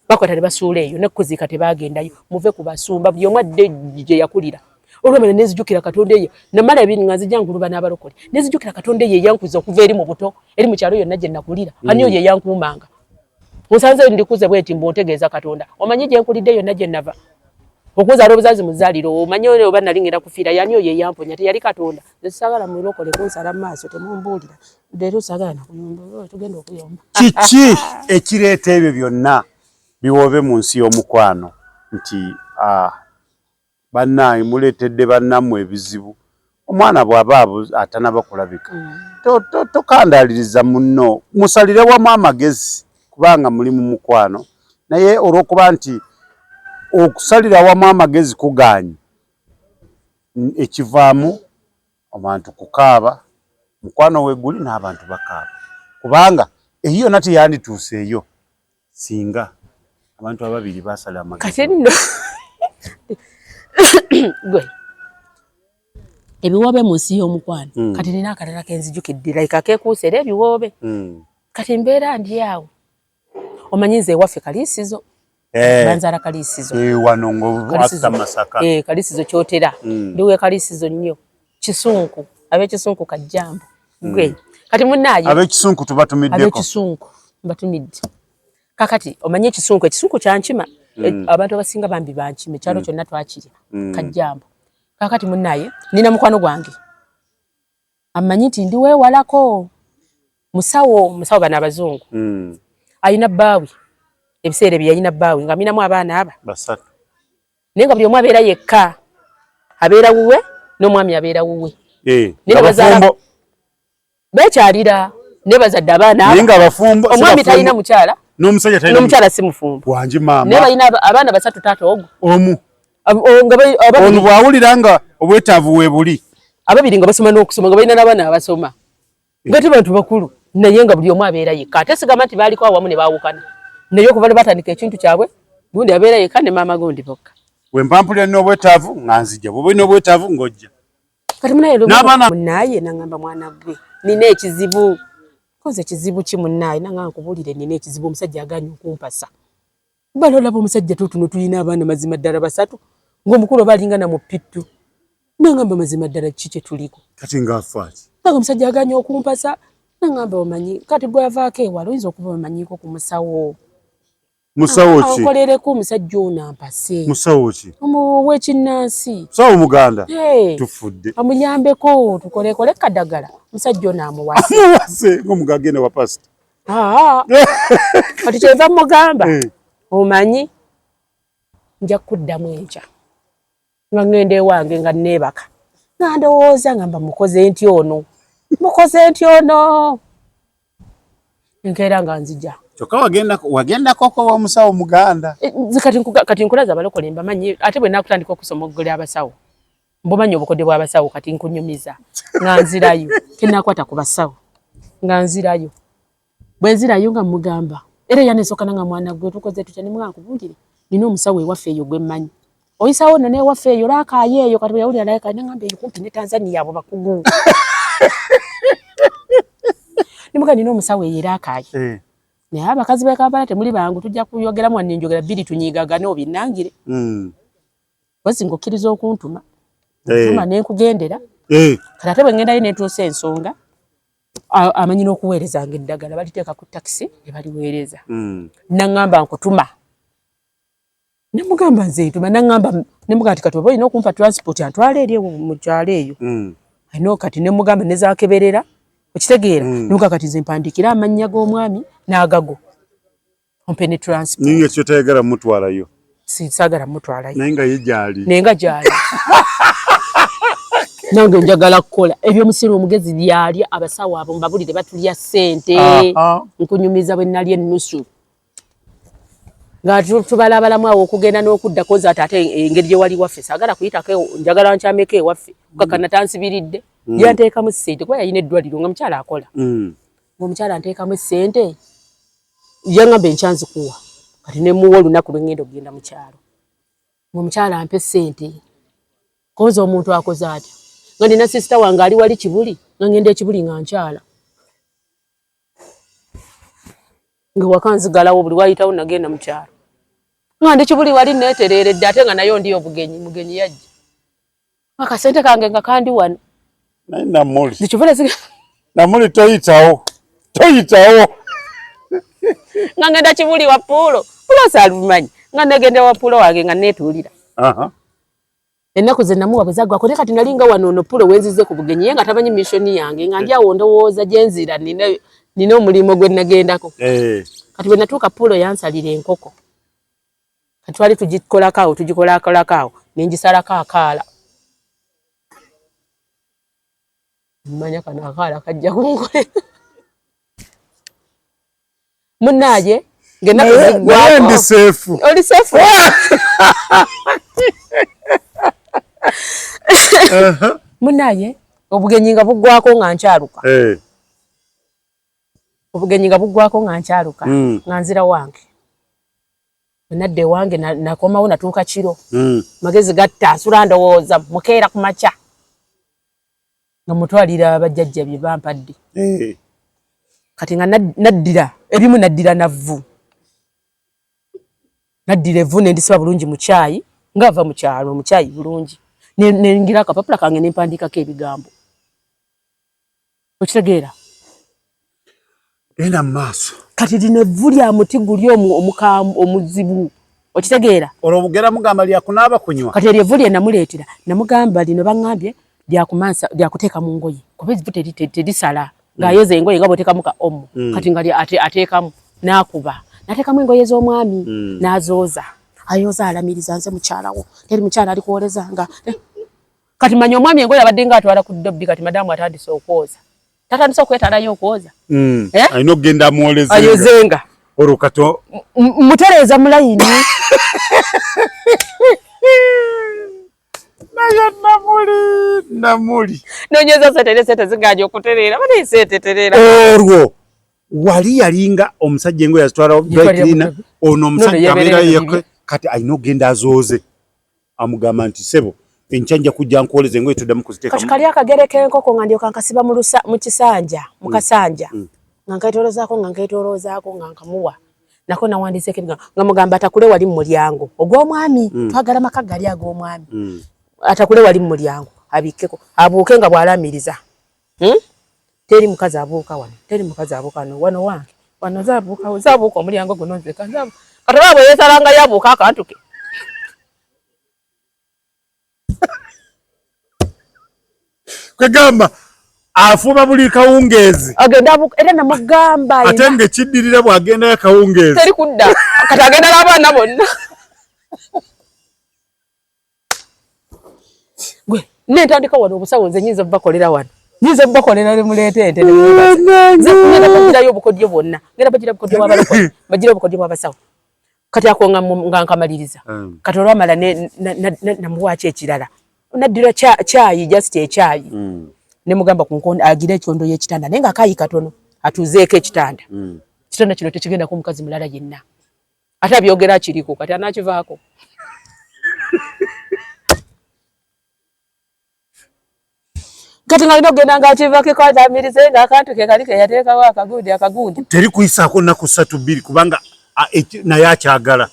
S1: bakwata ne basuula eyo nekkuziika tebagendayo muve ku basumba buli omu adde gye yakulira olwemene nezijjukira katonda eyo namala ebiri nga nzijja nguluba n'abalokole nezijjukira katonda eyo eyankuza okuva eri mu buto eri mu kyalo yonna gye nakulira ani oyo eyankuumanga nsanze ndikuze bweti mbontegeeza katonda omanyi gye nkulidde yonna gye nava okuzaala obuzazi muzaaliro omanyi oba nali ngenda kufiira yani oyo eyamponya teyali katonda nzisagala mulokole kunsala mu maaso temumbuulira leero sagala nakuyomba tugenda okuyomba
S2: kiki ekireeta ebyo byonna biwobe mu nsi y'omukwano nti bannaye muleetedde bannammwe ebizibu omwana bw'aba atanaba kulabika tokandaaliriza munno musalire wamu amagezi kubanga muli mu mukwano naye olw'okuba nti okusalira wamu amagezi kugaanyi ekivaamu abantu kukaaba mukwano weeguli n'abantu bakaaba kubanga eyo yonna teyandituuseeyo singa abantu ababiri baasala amagezi
S1: gwe ebiwoobe mu nsi y'omukwano kati nina akalala kenzijukidde like akeekuusa era ebiwoobe kati mbeera ndi awo omanyi nze ewaffe kaliisizo banzaala kaliisizo
S2: wano ng'afta Masaka
S1: kaliisizo kyotera ndiwe kaliisizo nnyo kisunku ab'ekisunku kajjambo gwe kati munnaaye
S2: ab'ekisunku tubatumiddeko
S1: ab'ekisunku batumidde kakati omanyi ekisunku kyankima abantu abasinga bambi bankima ekyalo kyonna twakirya kajjambo kakati munnaaye nina mukwano gwange amanyi nti ndi weewalako musawo bano abazungu ayina bbaawe ebiseera bye yalina bbaawe nga minamu abaana aba
S2: basatu
S1: naye nga buli omu abeera yekka abeera wuwe n'omwami abeera wuwe beekyalira ne bazadde abaana omwami talina mukyala n'omukyala si mufumbo naye balina abaana basatu taata ogwo
S2: omu ono bw'awulira nga obwetaavu we buli
S1: ababiri nga basoma n'okusoma nga balina n'abaana abasoma nga te bantu bakulu naye nga buli omu abeera yekka ate sigamba nti baaliko awamu ne baawukana naye okuva ne batandika ekintu kyabwe gundi abeera yekka ne maama gundi bokka
S2: wempampulira n'obwetaavu nga nzija bw'oba olina obwetaavu ng'ojja
S1: kati munaaye naŋŋamba mwana gwe nina ekizibu koze ekizibu ki munaaye naŋŋamba nkubuulire nina ekizibu omusajja aganya okumpasa bala olaba omusajja tutuno tulina abaana mazima ddala basatu ng'omukulu oba alinga na mu pittu naŋŋamba mazima ddala kiki kye tuliko
S2: kati ng'afaaki
S1: naga omusajja aganya okumpasa naŋŋamba omanyi kati bw'avaako ewala oyinza okuba omanyiiko ku musawo
S2: musawo ki
S1: ankolereko omusajja ono ampase
S2: musawo ki
S1: ow'ekinnansi
S2: musawo muganda tufudde
S1: amuyambeko tukolekole kadagala omusajja ono amuwase
S2: ng'omugage ne wa pasita
S1: kati kyeva mugamba omanyi nja kuddamu enkya nga ŋŋenda ewange nga neebaka nga ndowooza nga mba mukoze ntya ono nkeera nga nzija
S2: kyokka wagendako w'omusawo muganda
S1: kati nkulaza abalokole mbamanyi ate bwe nakutandika okusoma okugula abasawo mbumanyi obukodde bw'abasawo kati nkunyumiza nga nzirayo tenakwata ku basawo nga nzirayo bwe nzirayo nga mugamba era yanesokana nga mwana gwe tukoze tutya ne muganga nkubuulire nina omusawo ewaffe eyo gwe mmanyi Oyisawo ne waffe eyo lakaye eyo kati yawuli alaka nangamba kumpi ne Tanzania abo bakugu. Nimuga nino musawe yirakaye. Ne abakazi be Kampala temuli bangu tujja kuyogeramu njogera biri tunyigaga no binangire. Basi ngokiriza okuntuma. Tuma ne nkugendera. Kati bwe ngenda ine tuuse ensonga. Amanyina okuweereza ng'eddagala baliteeka ku taxi ne baliweereza. Nangamba nkutuma. Nemugamba nze ntuma nangamba nemuga ati kati oboyina okumpa transport antwale eri mu kyalo eyo. Ayino kati nemugamba nezakeberera okitegeera nemuga kati nze mpandikira amannya g'omwami n'agago. Ompene transport.
S2: Niyo kyo tayagala mutwalayo.
S1: Sagala mutwalayo.
S2: Nenga yijali.
S1: Nenga jali. Nange njagala kukola ebyo musiru omugezi lyalya abasawo abo mbabulire batulya sente nkunyumiza bwe nalye ennusu nga tubalabalamu awo okugenda n'okudda koza ate engeri gye wali waffe sagala kuyitako njagala nkyameko ewaffe kukakana tansibiridde yanteekamu ssente kuba yayina eddwaliro nga mukyala akola ng'omukyala nteekamu ssente yangamba enkyanzikuwa kati nemuwa olunaku lwengenda okugenda mu kyalo ng'omukyala ampe ssente koza omuntu akoze atya nga nina sister wange ali wali Kibuli nga ngenda Kibuli nga nkyala nga wakanzigalawo buli wayitawo nagenda mu kyalo nga ndi Kibuli wali neetereeredde ate nga nayo ndi obugenyi mugenyi yajja akasente kange nga kandi wano
S2: namuli
S1: zikivule
S2: namuli toyitawo
S1: nga ngenda Kibuli wa Pulo salumanyi nga negenda wa Pulo wange nga neetuulira ennaku ze namuwa bwezagwa ko kati nalinga wano no Pulo wenzize ku bugenyi nga tamanyi mission yange nga ndi awo ndowooza gyenzira nina omulimu gwe nagendako kati bwe natuuka Pulo yansalira enkoko kati twali tugikola nengisalako akaala mmanya kana akaala kajja kunkolera munnaaje ng'ennaku ziggwako
S2: ndi seefu
S1: oli seefu munnaaye obugenyi nga buggwako nga nkyaluka obugenyi nga buggwako nga nkyaluka nga nzira wange nadde wange nakomawo natuuka kiro magezi gatta nsula ndowooza mukeera ku makya nga mutwalira abajjajja bye bampadde kati nga naddira ebimu naddira navvu naddira evvu nendisiba bulungi mu kyayi ngava mu kyalo mu kyayi bulungi nengira akapapula kange nempandikako ebigambo okitegeera
S2: enda maaso
S1: kati lino evvu lya muti guli omuzibu okitegeera
S2: olwobugera mugamba lyakunaaba kunywa
S1: kati eryo lye namuleetera namugamba lino baŋŋambye lyakuteeka mu ngoye kuba ezivu terisala ng'ayoza engoye nga bw'oteekamu ka omo kati nga ateekamu n'akuba nateekamu engoye z'omwami n'azooza ayoza alamiriza nze mukyalawo teri mukyala ali kuwolezanga kati manya omwami engoye abadde nga atwala ku ddobbi kati madamu atandise okwoza tatandise okwetalayo okwoza
S2: alina okugenda amuwolezenga
S1: ayozenga
S2: olwo kato
S1: mutereeza mulayini
S2: naye namuli
S1: nonyeza sente zinganya okutereera bane sente tereera
S2: olwo wali yalinga omusajja engoye yazitwala brekirina ono omusajja abeera yekwe kati alina okugenda azooze amugamba nti sebo enkyanja kujja nkuwoleza engoye tuddamu kuziteekamu
S1: kati kali akagere k'enkoko nga ndyoka nkasiba mu kisanja mu kasanja nga nkeetooloozaako nga nkamuwa nako nawandiseeko ebigambo nga mugamba atakule wali mu mulyango ogw'omwami twagala maka gali ag'omwami atakule wali mu mulyango abikkeko abuuke nga bw'alamiriza teri mukazi abuuka wano teri mukazi abuuka wano wange wano zaabuuka omulyango guno nzeka kati baba yeesalanga yabuuka akantu ke
S2: kwegamba afuba buli kawungeezi
S1: agenda era namugamba
S2: ate ng'ekiddirira bw'agendayo akawungeezi
S1: teri kudda kati agenda n'abaana bonna gwe nentandika wano obusawo nze nyinza bubakolera wano nyinza bubakolera ne muleeta ente ngenda bagirayo obukodyo bwonna ngenda bagira obukodyo bw'abalokole bagira obukodyo bw'abasawo kati ako nga nkamaliriza kati olwamala namuwaaki ekirala naddira kyayi just ekyayi nemugamba ku nkondo agira ekyondo y'ekitanda naye nga akayi katono atuzeeko ekitanda kitanda kino tekigenda ku mukazi mulala yenna ate abyogera kiriko kati anakivaako Kati nga genda nga chivake kwa damirize nga akantu ke kali ke yateeka wa akagundi.
S2: Teri kuyisaako nnaku 3-2 kubanga naye akyagala.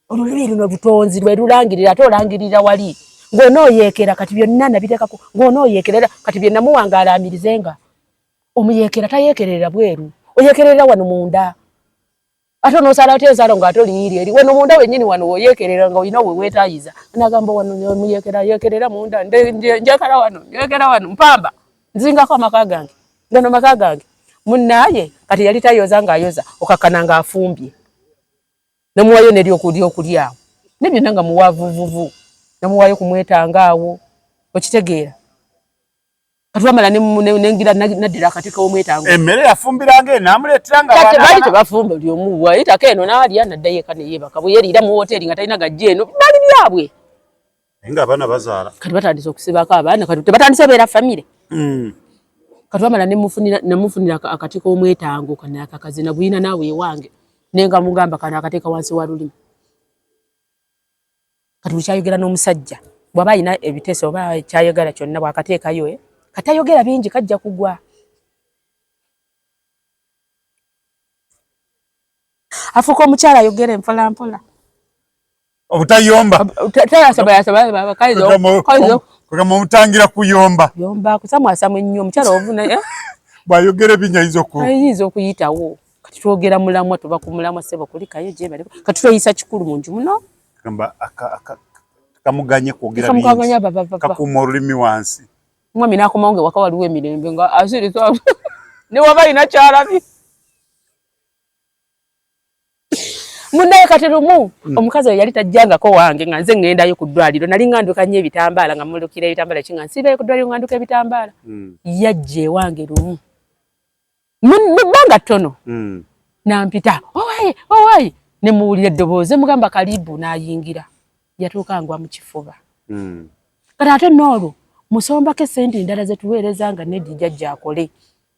S1: Olulimi luno lutonzi lwe lulangirira ate olangirira wali. Ng'onooyeekera kati byonna nabitekako. Ng'onooyeekera kati bye namuwanga alaamirizenga. Omuyeekera tayeekerera bweru. Oyeekerera wano munda. Ate onoosala oteezaalo ng'ate oliyiri eri. Wano munda wennyini wano oyeekerera nga olina we weetaayiza. Nagamba wano yeekerera munda. Njagala wano mpamba. Nzingako amaka gange. Gano maka gange. Munnaaye kati yali tayoza ng'ayoza okakkana ng'afumbye. Namuwayo neri okulya awo. Ne byonna nga muwaavuvuvu. Namuwayo kumwetanga awo. Okitegeera. Katwamala nengira naddira akatika omwetango.
S2: Emmere yafumbiranga n'amuleetera nga
S1: kati bali tebafumba buli omu wayitako eno n'alya naddayo eka ne yeebaka bwe yeriira mu woteeri nga talina gajja eno bali byabwe.
S2: Nga abaana bazaala.
S1: Kati batandise okusibako abaana kati tebatandise beera famire. Katwamala nemufunira akatika omwetango kana akakazi na bwina naawe ewange. Nenga mugamba kana akateeka wansi wa lulimi. Kati bukyayogera n'omusajja. Bw'aba ayina ebiteeso oba kyayogera kyonna bw'akateekayo katayogera bingi kajja kugwa. Afuka omukyala ayogera mpola mpola.
S2: Obutayomba.
S1: Tayasaba kaizo.
S2: Kugamba omutangira kuyomba.
S1: Yomba kusamwasamu ennyo omukyala ovuna.
S2: Bw'ayogera ebinyayizo ku.
S1: Ayinza okuyitawo. Kati twogera mulamwa tuba ku mulamwa sebo kulikayo gye bali. Kati tweyisa kikulu mu nju muno.
S2: Kamba kamuganye kwogera bingi. Kakuuma olulimi wansi.
S1: Mwami nakomaonge waka waliwo emirembe nga asiri so ne waba ina kyalabi. Munnaye kati lumu omukazi yali tajjangako wange nga nze ngendayo ku ddwaliro nali nganduka nnyo ebitambaala nga mulukira ebitambaala kinga nsibayo ku ddwaliro nganduka ebitambaala. Yajje wange lumu. Mbanga ttono. Nampita owaye ne muwulira eddoboozi mugamba kalibu n'ayingira. Yatuuka ngwa mu kifuba. Kati ate n'olwo musombako sente endala ze tuweereza nga Neddi jjajja akole.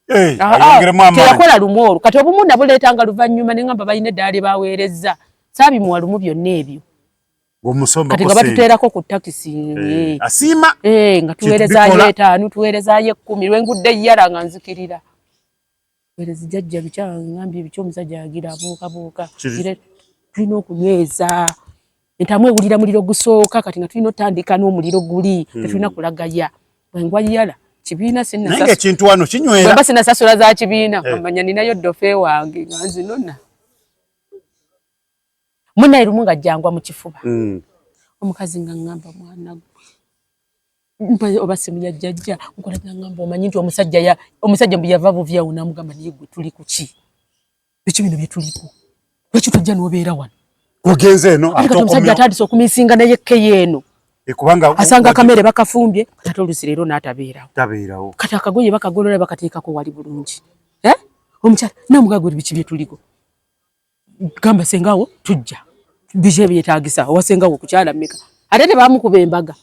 S1: Teyakola lumu olwo kati obumu nabuleetanga luvannyuma ne ngamba balina eddaali baweerezza saabimuwa lumu byonna ebyo. Kati nga batuteerako ku takisi.
S2: Asiima.
S1: Nga tuweerezaayo 5 tuweerezaayo 10 lwengudde yala nga nzikirira. Weerezi jjajja bikyangambye ebikyomusajja yagira abuukabuuka. Tulina okunyweza. Entamwe ewulira muliro gusooka kati nga tulina otandika n'omuliro guli tetulina kulagaya bwengwa yala kibiina sinna
S2: nange ekintu wano kinywera
S1: baba sinna sasula za kibiina amanya ninayo dofe wange nga nzinonna munnaye lumu nga jjangwa mu kifuba omukazi nga ngamba mwana oba simu ya jjajja nkola ngamba omanyi nti omusajja mbu yava buvyawo namugamba naye gwe tuli ku ki biki bino bye tuliko lwaki tujja n'obeera wano
S2: ogenze eno
S1: omusajja atandise okumisinga naye keyo eno
S2: ekubanga
S1: asanga akamere bakafumbye kati olusi leero n'atabeerawo kati akagoye bakagolola bakateekako wali bulungi omukyala namugagwe biki bye tuliko gamba sengawo tujja bije byetaagisa owasengawo kukyala mmeka ate tebamukuba embaga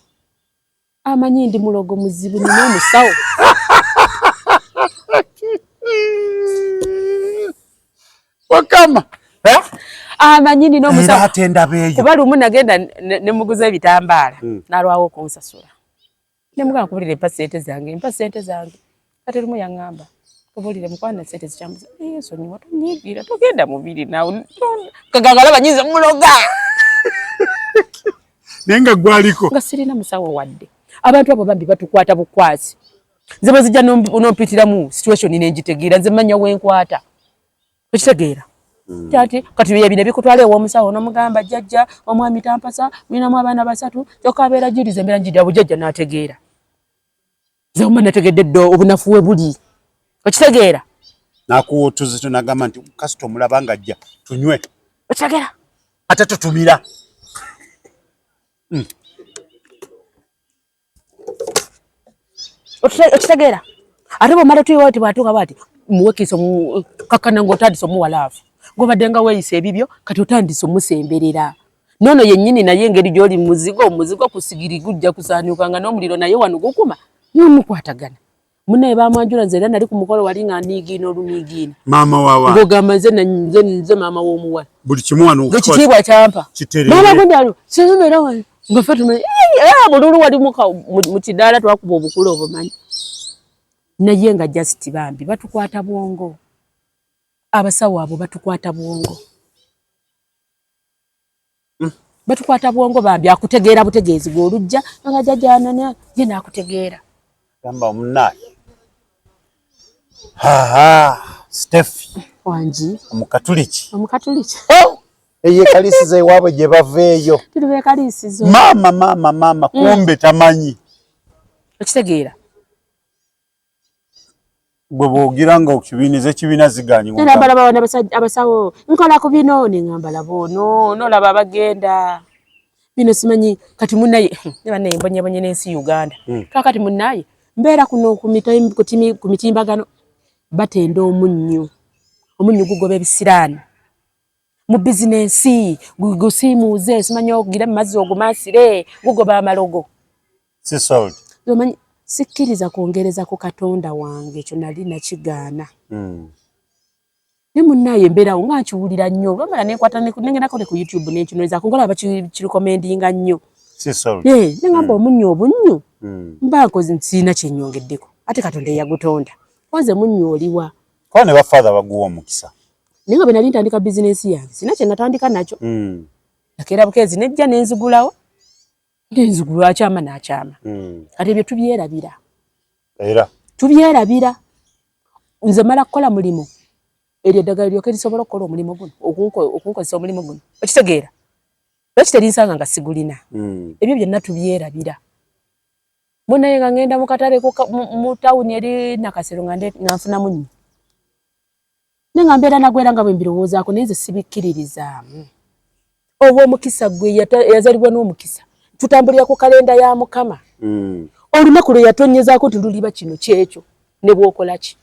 S1: amanyi ndi mulogo muzibu nina omusawo
S2: wakama
S1: amanyi nina omusawo
S2: kuba
S1: lumu nagenda ne muguza ebitambaala n'alwawo okunsasula ne mugamba kubulira empa sente zange kati lumu yaŋŋamba kubulire mukwana sente zikyambuza nsonyiwa tonyiigira togenda mubiri nawe kagagala banyize muloga
S2: naye nga gwaliko
S1: nga sirina musawo wadde abantu abo bambi batukwata bukwasi nze bwe zijja n'ompitiramu situation nenjitegeera nze manya wenkwata okitegeera kati yebine bikutwala ew'omusawo n'omugamba jjajja omwami tampasa ninamu abaana 3 kyokka abeera jiriza embeera njirya bujjajja n'ategeera nze omba nategedde ddo obunafu we buli okitegeera
S2: nakuwotuzi tonagamba nti kasita omulaba nga ajja tunywe
S1: okitegeera
S2: ate tutumira
S1: okitegeera ate bwomala tuyiwa ti bwatuuka bwati muwekiisa kakkana ng'otandisa omuwalaavu ng'obadde nga weeyisa ebibyo kati otandisa omusemberera noono yennyini naye engeri gy'oli omuzigo kusigiri gujja kusaanyuka nga n'omuliro naye wano gukuma n'omukwatagana Munne bamwanjula nze era nali ku mukolo wali nga nigina olunigina.
S2: Mama wawa.
S1: Ngogamba nze mama w'omuwala.
S2: Buli kimu wano
S1: okikola. Ekitiibwa kyampa. Mama gondalo sinzimera wano. Nga Fatuma bululu wali mu kidaala twakuba obukulu obumanyi. Naye nga just bambi batukwata bwongo. Abasawo abo batukwata bwongo. Batukwata bwongo bambi akutegeera butegeezi bw'olujja nga jajjana ne ye naakutegeera.
S2: Gamba omunaye. Steph.
S1: Wanji.
S2: Omukatuliki.
S1: Omukatuliki.
S2: Eye kalisiza iwabwe gye baveeyo.
S1: Tuli kalisizo.
S2: Mama kumbe tamanyi.
S1: Okitegeera.
S2: Gwe bwogira nga okibiniza ekibiina ziganye.
S1: Nala balaba wana abasawo nkola ku bino nengambala bono nolaba abagenda. Bino simanyi kati munnaye ne banne mbonye n'ensi Uganda. Kakati munnaye mbeera kuno ku mitimbagano batenda omunnyo gugoba ebisiraani mu bizinensi gusiimuuze simanyi okugira mu mazzi ogumaasire gugoba amalogo
S2: sisold
S1: omanyi sikkiriza kwongereza ku Katonda wange ekyo nali nakigaana ne munnaye mbeerawo nga nkiwulira nnyo olwamala nenkwata nengendako ne ku YouTube nenkinoeza kungola bakirikomendinga nnyo
S2: sisold
S1: nengamba omunnyo obunnyo mba nkozi nsiina kyennyongeddeko ate Katonda eyagutonda wanze munnyo oliwa
S2: kwa ne bafather baguwa omukisa
S1: ninga bwe nali ntandika bizinesi yange sina kye natandika nakyo nakeera bukezi nejja nenzigulawo nenzigula akyama n'akyama kati ebyo tubyerabira
S2: era
S1: tubyerabira nze mala kukola mulimu eryo eddagala lyoke lisobola okukola omulimu guno okunkozesa omulimu guno okitegeera lwaki terinsanga nga sigulina ebyo byonna tubyerabira munaye nga ngenda mu katale mu tawuni eri Nakasero nga nfunamu nnyo nenga mbeera nagwera nga bwe mbirowoozaako naye nze sibikkiririzaamu oba omukisa gwe yazalibwa n'omukisa tutambulira ku kalenda ya Mukama olunaku lwe yatonyezaako tiluliba kino kyekyo ne bwokola ki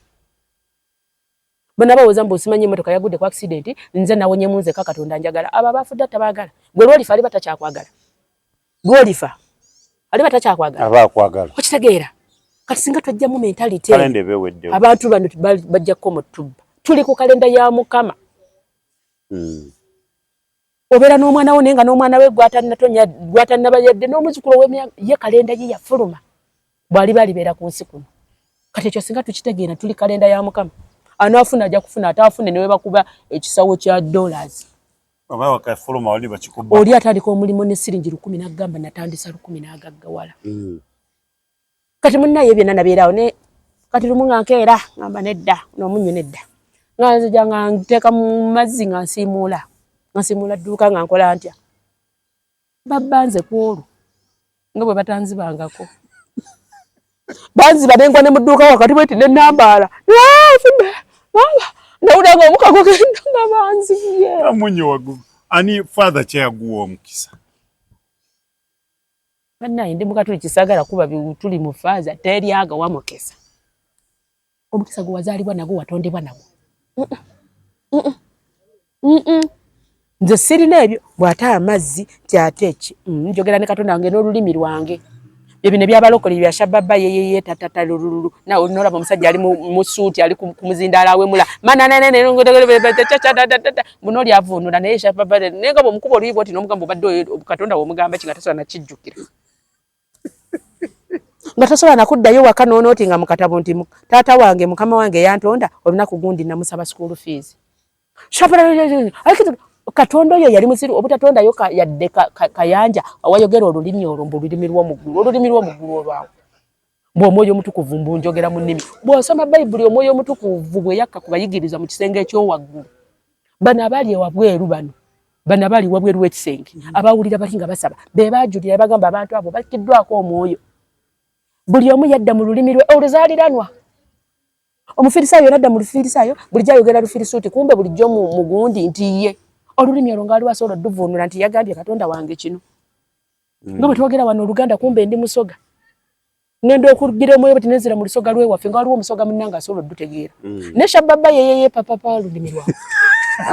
S1: bonna bawooza mbu osimanyi emmotoka yagudde ku accident nze nawonyemu nze Katonda njagala abo abafudde tabaagala gwe lwolifa ali batakyakwagala gwolifa ali batakyakwagala
S2: abaakwagala
S1: okitegeera kati singa twajjamu mentality
S2: kalenda ebeweddewo
S1: abantu bano bajjako mu tubba tuli ku kalenda ya Mukama obeera n'omwana wo naye nga n'omwana we gwatannabayadde n'omuzukulu w'emyaka ye kalenda ye yafuluma bw'ali balibeera ku nsi kuno kati ekyo singa tukitegeera tuli kalenda ya Mukama anaafuna ajja kufuna ataafune ne we bakuba ekisawo kya dollars
S2: oba wakafuluma oli bakikuba
S1: oli atandika omulimu ne siringi 10 n'agamba natandisa 10 n'agaggawala kati munnaye byonna nabeerawo ne kati lumu nga nkeera ngamba nedda n'omunnyo nedda nga nzija nga nteeka mu mazzi nga nsiimuula dduuka nga nkola ntya babbanze ku olwo nga bwe batanzibangako banziba nengwa ne mu dduuka wakati bweti ne nambaala nawulira nga omukago genda nga banzibye
S2: amunyo wagu ani father kyeyaguwa omukisa
S1: bannaye ndi mukatuli kisagala kuba tuli mu faaza teryaga wamukisa omukisa gwe wazaalibwa nagwo watondebwa nagwo nze sirina ebyo bw'ata amazzi tyate eki njogera ne Katonda wange n'olulimi lwange ebyo ne byabalokole bya shababa yeye tatata lululu na olaba omusajja ali mu suuti ali ku muzindaala wemula mananene bunoli avunula naye shababa nenga bomukuba olibo oti n'omugambo badde Katonda w'omugamba kingatasala na kijjukira ngatasola nakuddayo waka noonoti nga mukatabo nti taata wange mukama wange yantonda olunaku gundi namusaba school fees Katonda oyo yali musiru obutatonda yo yadde kayanja awayogera olulimi olwo olulimi lw'omuggulu olwawo bw'omwoyo omutukuvu mbunjogera mu nnimi bw'osoma Bayibuli omwoyo omutukuvu bwe yakka kubayigiriza mu kisenge ekyowaggulu bano abali ewabweru bano abali wabweru w'ekisenge abawulira bali nga basaba be baajulira bagamba abantu abo bakiddwako omwoyo buli omu yadda mu lulimi lwe oluzaaliranwa omufirisayo nadda mu lufirisayo bulijjo ayogera lufirisuuti kumbe bulijjo mu gundi nti ye olulimi olwo ngaali wasobola odduvuunula nti yagambye Katonda wange kino nga bwe twogera wano Oluganda kumbe ndi musoga ngenda okugira omwoyo bwe tinezera mu lusoga lwewaffe nga waliwo omusoga munnanga asobola oddutegeera ne shababa yeyeye papapa olulimi lwawe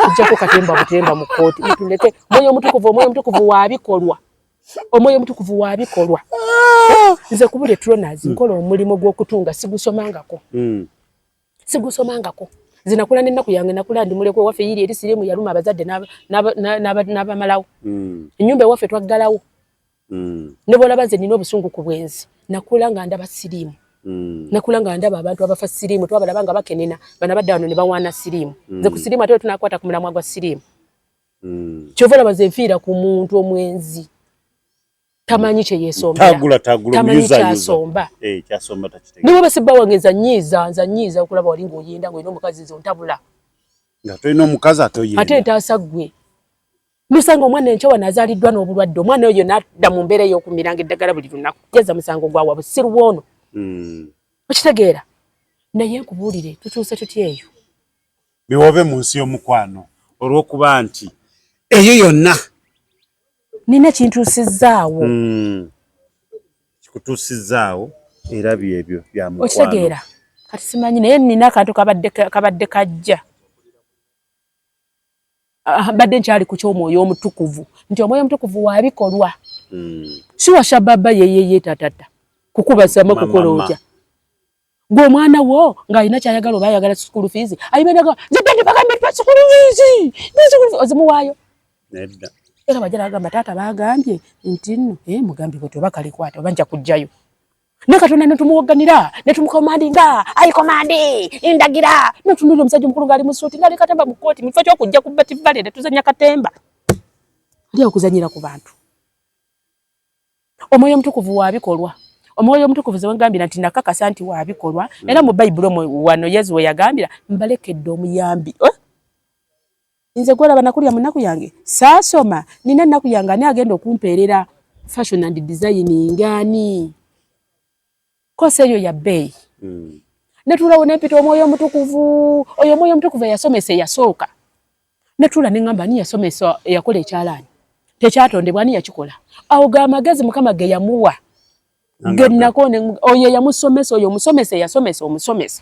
S1: ojjako katemba butemba mu kkooti tuleke omwoyo omutukuvu waabikolwa omwoyo omutukuvu wabikolwa nze kubule Tronas nkola omulimo gw'okutunga sigusomangako zinakula n'ennaku yange nakula ndi mulekwe waffe yiri eri sirimu yaluma abazadde n'abamalawo ennyumba ewaffe twaggalawo ne bw'olaba nze nina obusungu ku bwenzi nakula nga ndaba sirimu nakula nga ndaba abantu abafa sirimu twabalaba nga bakenena bana badda wano ne bawaana sirimu nze ku sirimu ate tunakwata ku mulamwa gwa sirimu kyova olaba nze nfiira ku muntu omwenzi tamanyi kye yeesombera tamanyi kyasomba niwe basibba wange nzanyiiza okulaba wali ng'oyenda ng'olina omukazi nze ontabula
S2: nga tolina omukazi
S1: ate ntaasa ggwe nosanga omwana enkyawa nazaaliddwa n'obulwadde omwana oyo n'adda mu mbeera ey'okumiranga eddagala buli lunaku jeza musango gwawa busiru bwono okitegeera naye nkubuulire tukyuse tutya eyo
S2: biwobe mu nsi y'omukwano olw'okuba nti eyo yonna
S1: nina kintuusizaawo
S2: kikutuusizaawo era byebyo bya mukwano
S1: okitegeera kati simanyi naye nina akantu kabadde kajja badde nkyali ku ky'omwoyo omutukuvu nti omwoyo omutukuvu wabikolwa si washababa yeyeye tatata kukubasama kukolooja gwe omwana wo ng'alina kyayagala oba ayagala school fees ayibenaga zidde bagambe twa school fees ozimuwaayo
S2: nedda
S1: era bajala agamba taata bagambye nti nno mugambi bwe toba kalikwata oba nja kujjayo ne Katonda ne tumuwoganira ne tumukomandinga ayi komandi indagira ne tunulira omusajja omukulu ng'ali mu suuti ng'ali katamba mu kkooti mu kifo ky'okujja ku Bati Valley ne tuzannya katemba ali okuzanyira ku bantu omwoyo omutukuvu wabikolwa omwoyo omutukuvu ze wangambira nti nakakasa nti wabikolwa era mu Bayibuli wano Yesu we yagambira mbalekedde omuyambi nze gwolaba nakulya mu nnaku yange saasoma nina ennaku yange ani agenda okumpeerera fashion and designing ani kosa eyo ya bbeeyi netulawo nempita omwoyo omutukuvu oyo omwoyo omutukuvu eyasomesa eyasooka netula neŋŋamba ani yasomesa eyakola ekyalaani tekyatondebwa ani yakikola awo ga magezi Mukama ge yamuwa gwe nnakone oyo yamusomesa oyo omusomesa eyasomesa omusomesa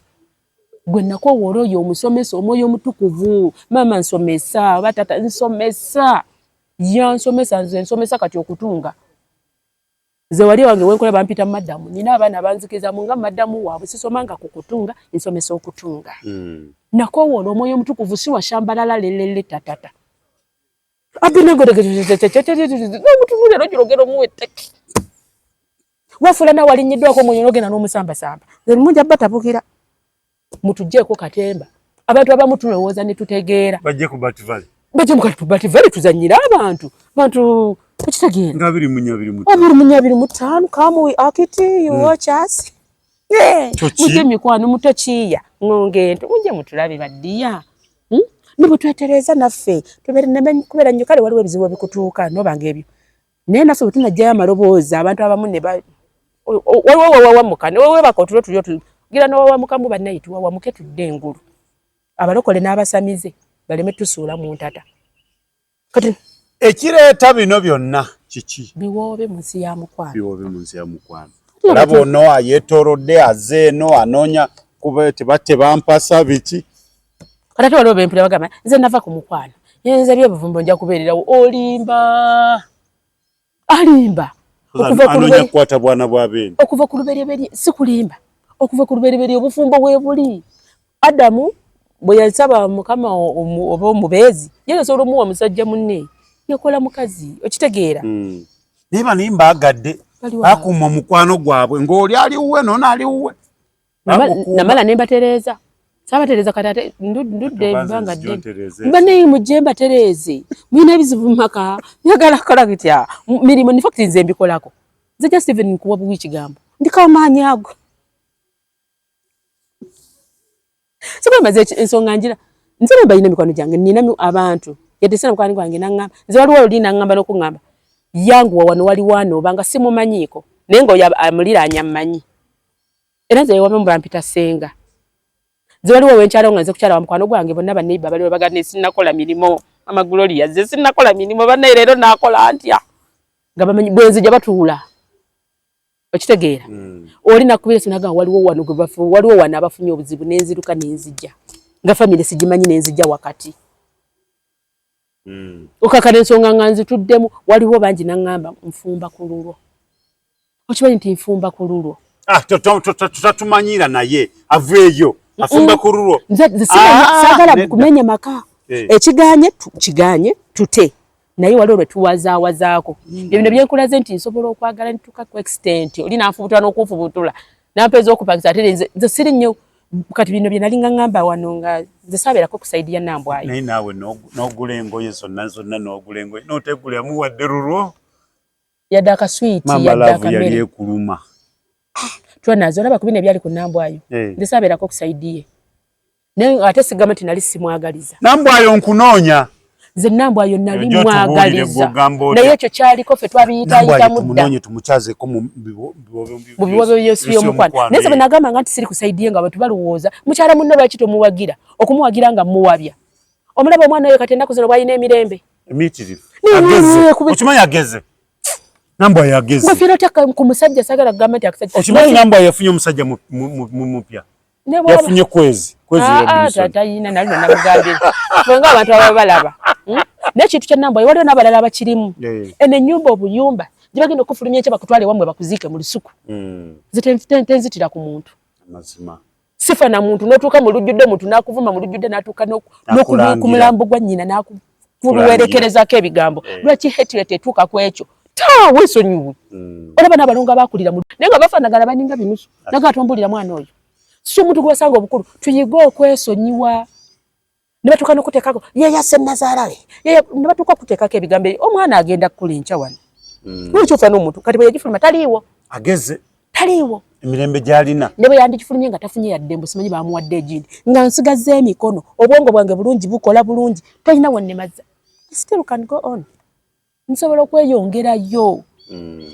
S1: gwe nakowoola oyo omusomesa omwoyo omutukuvu maama nsomesa oba tata nsomesa yansomesa nze nsomesa kati okutunga ze wali wange wenkola bampita madamu nina abaana banzikiza munga madamu waabwe sisomanga ku kutunga nsomesa okutunga nakowoola omwoyo omutukuvu si washambalala lelele tatata abinegorogero girogero muweteki wafula na walinyiddwako omwoyo n'ogenda n'omusambasamba ze lumungi abba tabukira mutujjeeko katemba abantu abamu tulowooza ne tutegeera
S2: bajje ku Bati Valley
S1: Bati Valley tuzannyira abantu okitegeera
S2: nga
S1: 25 kamu akiti yochasi muje mikwano mutokiya ng'ongento muje mutulabe baddiya nibo twetereza naffe tubere nemenyi kubera nnyo kale waliwo ebizibu bikutuuka nobange ebyo naye naffe tunajjayo amaloboozi abantu abamu ne wawamukane wewe bakotulo tulyo gira n'owawamukamu bannayitu wawamuke tudde engulu abalokole n'abasamize baleme tusuula mu ntata kati
S2: ekireeta bino byonna kiki
S1: biwoobe mu nsi ya mukwano
S2: olaba ono ayeetoolodde aze eno anoonya kuba tebampasa biki
S1: kati ate waliwo bempulira bagamba nze nava ku mukwano yenze byobuvumbo nja kubeererawo alimba
S2: anoonya kukwata bwana bw'abeeni
S1: okuva ku lubereberye si kulimba okuva ku lubereberye obufumbo bwe buli Adamu bwe yasaba Mukama oba omubeezi yasobola omuwa musajja munne yakola mukazi okitegeera
S2: naye banimba agadde akuuma omukwano gwabwe ng'oli ali wuwe nono ali wuwe
S1: namala ne mbatereeza sabatereeza kati ate ndudde ebbanga ddene mbaneyi mujje mbatereeze mulina ebizibu mu maka njagala kukola bitya mirimu in fact nze mbikolako nze just even nkuwa buwi kigambo ndikawo maanyi ago siba maze ensonga njira nze mbalina mikwano gyange nina abantu yadde mukwano gwange naŋŋamba nze waliwo oli naŋŋamba n'okuŋŋamba yangu wano wali wano obanga simumanyiiko naye ng'oyo amuliraanya mmanyi era nze wabamu bampita ssenga nze waliwo wenkyalawo nga nze kukyala wa mukwano gwange bonna banneiba bali bagane sinnakola mirimu amaguloliya ze sinnakola mirimu bannaye leero naakola ntya nga bamanyi bwenzija batuula okitegeera oli nakubira sinaga waliwo wano gwe bafu waliwo wano abafunye obuzibu n'enziruka n'enzijja nga famire sigimanyi n'enzijja wakati okakana ensonga nga nzituddemu waliwo bangi nangamba nfumba ku lulwo okimanyi nti nfumba ku lulwo
S2: tutatumanyira naye aveeyo afumba ku lulwo
S1: nze saagala kumenya maka ekiganye tute naye waliwo lwe tuwazaawazaako bino byenkulaze nti nsobola okwagala nituka ku extent oli nanfubutula n'okunfubutula nampeeza okupakisa ate nze siri nnyo kati bino bye nali ngamba wano nga nze saabeerako kusaidiya Nambwayo
S2: naye naawe n'ogula engoye zonna n'ogula engoye n'otegula yamuwadde lulwo
S1: yadde akaswiti yadde akamere
S2: yali ekuluma
S1: twonazo olaba ku bino ebyali ku Nambwayo nze saabeerako kusaidiye naye ate sigamba nti nali simwagaliza
S2: Nambwayo nkunoonya
S1: nze Nambwayo nali mwagaliza naye ekyo kyaliko ffe twabiyitayita mudda
S2: tumunoonye tumukyazeko mu
S1: biwobe by'omukwano naye bwe nagamba nga nti siri kusaidiye nga abantu balowooza mukyala munno lwaki tomuwagira okumuwagira nga muwabya omulaba omwana oyo kati ennaku zino bwalina emirembe
S2: emiyitirivu okimanyi ageze Nambwayo ageze
S1: wefiira otya ku musajja sagala kugamba nti akasajja
S2: okimanyi Nambwayo yafunye omusajja mupya yafunye kwezi
S1: tatayina nali namugambye nga abantu ababa balaba n'ekintu kya Nambwayo waliwo n'abalala abakirimu eno ennyumba obuyumba gye bagenda okufulumya ekyo bakutwale wamwe bakuziike mu lusuku tenzitira ku muntu sifa na muntu n'otuuka mu lujjudde omuntu n'akuvuma mu lujjudde n'atuuka ku mulambo gwa nnyina n'akuwerekerezako ebigambo lwaki hetiret etuuka ku ekyo taawe esonyiwe olaba n'abalongo abakulira naye nga bafaanagana baninga binusu naga atombulira mwana oyo si omuntu gwesanga obukulu tuyige okwesonyiwa ne batuuka n'okuteekako yeyase Nazaala we ne batuuka okuteekako ebigambo omwana agenda kukula enkya wano nolekyofa n'omuntu kati bwe yagifuluma taliiwo
S2: ageze
S1: taliiwo
S2: emirembe gy'alina
S1: ne bwe yandigifulumye nga tafunye yaddembo simanyi bamuwadde egindi nga nsigazza emikono obwongo bwange bulungi bukola bulungi tolina wonnemaza still can go on nsobola okweyongerayo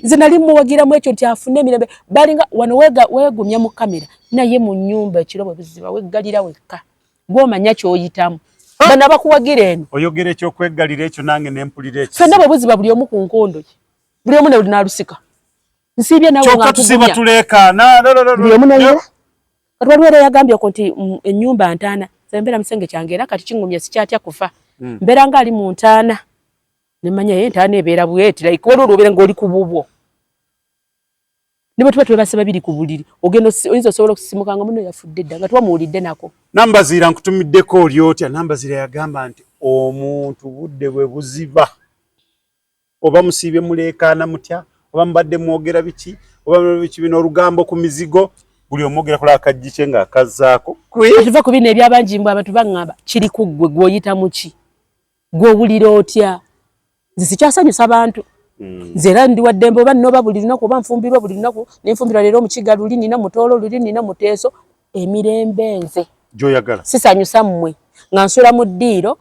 S1: nze nali muwagiramu ekyo nti afune emirembe balinga wano weegumya mu kamera naye mu nnyumba ekiro bwe buziba weggalira wekka gw'omanya ky'oyitamu bano abakuwagira eno
S2: oyogera ekyokwegalira ekyo nange nempulira ekyo
S1: ffenna bwe buziba buli omu ku nkondo ye buli omu n'alusika nsiibye nawe
S2: kyokka tusiba tuleekaana
S1: buli omu nayera kati waliwo era yagambye ko nti ennyumba ntaana zembeera musenge kyange era kati kingumya sikyatya kufa mbeera nga ali mu ntaana nemanya ye ntaana ebeera bweti like waliwo olwobeera ng'oli ku bubwo ne bwe tuba twebase babiri ku buliri ogenda oyinza osobola okusimuka nga muno yafudde dda nga twamuwulidde nako
S2: Nambaziira nkutumiddeko oli otya Nambaziira yagamba nti omuntu budde bwe buziba oba musiibye muleekaana mutya oba mubadde mwogera biki oba biki bino olugambo ku mizigo buli omwogera kula akajji kye ng'akazzaako
S1: tuva ku bino ebyabanjimbu abantu baŋŋamba kiri ku ggwe gw'oyita mu ki gw'owulira otya nze sikyasanyusa bantu nze era ndi wa ddembe oba nnoba buli lunaku oba nfumbirwa buli lunaku nenfumbirwa leero omukiga luli nina mutoolo luli nina muteeso emirembe nze
S2: gy'oyagala
S1: sisanyusa mmwe nga nsula mu ddiiro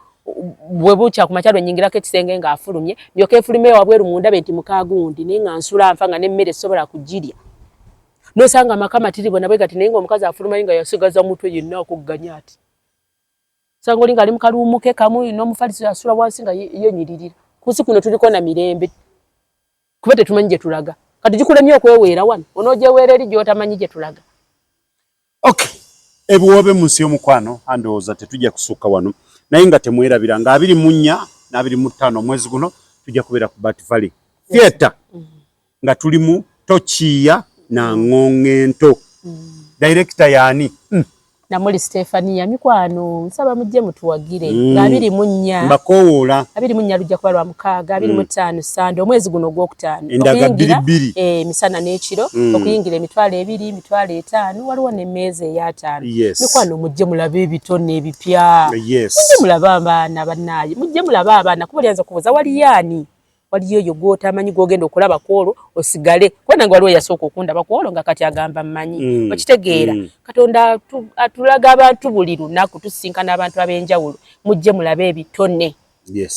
S1: bwe bukya ku makya lwenyingirako ekisenge ng'afulumye ndyoka efulume wabweru mundabe nti mukaagundi naye nga nsula nfa nga n'emmere sobola kugirya nosanga amaka matiribo nabwe gati naye ng'omukazi afulumayo nga yasigaza mutwe yenna okugganya ati sanga oli ng'ali mu kaluumuke kamu n'omufaliso asula wansi nga yenyiririra kunsi kuno tuliko na mirembe kuba tetumanyi gye tulaga kati gikulemye okweweera wano onogyeweera eri gy'otamanyi gye tulaga
S2: okay ebiwoobe mu nsi y'omukwano andowooza tetujja kusukka wano naye nga temwerabira nga 24 na 25 omwezi guno tujja kubeera ku Bat Valley Theatre nga tuli mu Tokiya na Ngongento director yaani
S1: namuli Stefania mikwano nsaba mujje mutuwagire nga 24
S2: mbakowoola
S1: 24 lujja kuba lwa mukaaga 25 Sande omwezi guno ogwokutaano
S2: endaga bbiri
S1: misana n'ekiro okuyingira emitwalo 2 emitwalo 5 waliwo n'emmeeza ey'ataano mikwano mujje mulabe ebitone ebipya mujje mulabe abaana bannaaye mujje mulabe abaana kuba lyanza kubuuza waliyaani waliyo yo gw'otamanyi gw'ogenda okulaba kwolwo osigale kubona nga waliwo yasooka okundaba kwolwo nga kati agamba mmanyi okitegeera Katonda atulaga abantu buli lunaku tusinkana abantu ab'enjawulo mujje mulabe ebitone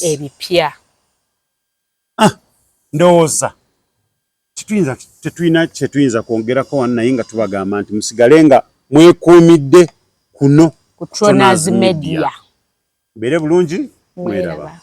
S1: ebipya
S2: ndowooza tetulina kyetuyinza kwongerako wano naye nga tubagamba nti musigale nga mwekuumidde kuno
S1: ku Tronaz Media
S2: mbeere bulungi mweraba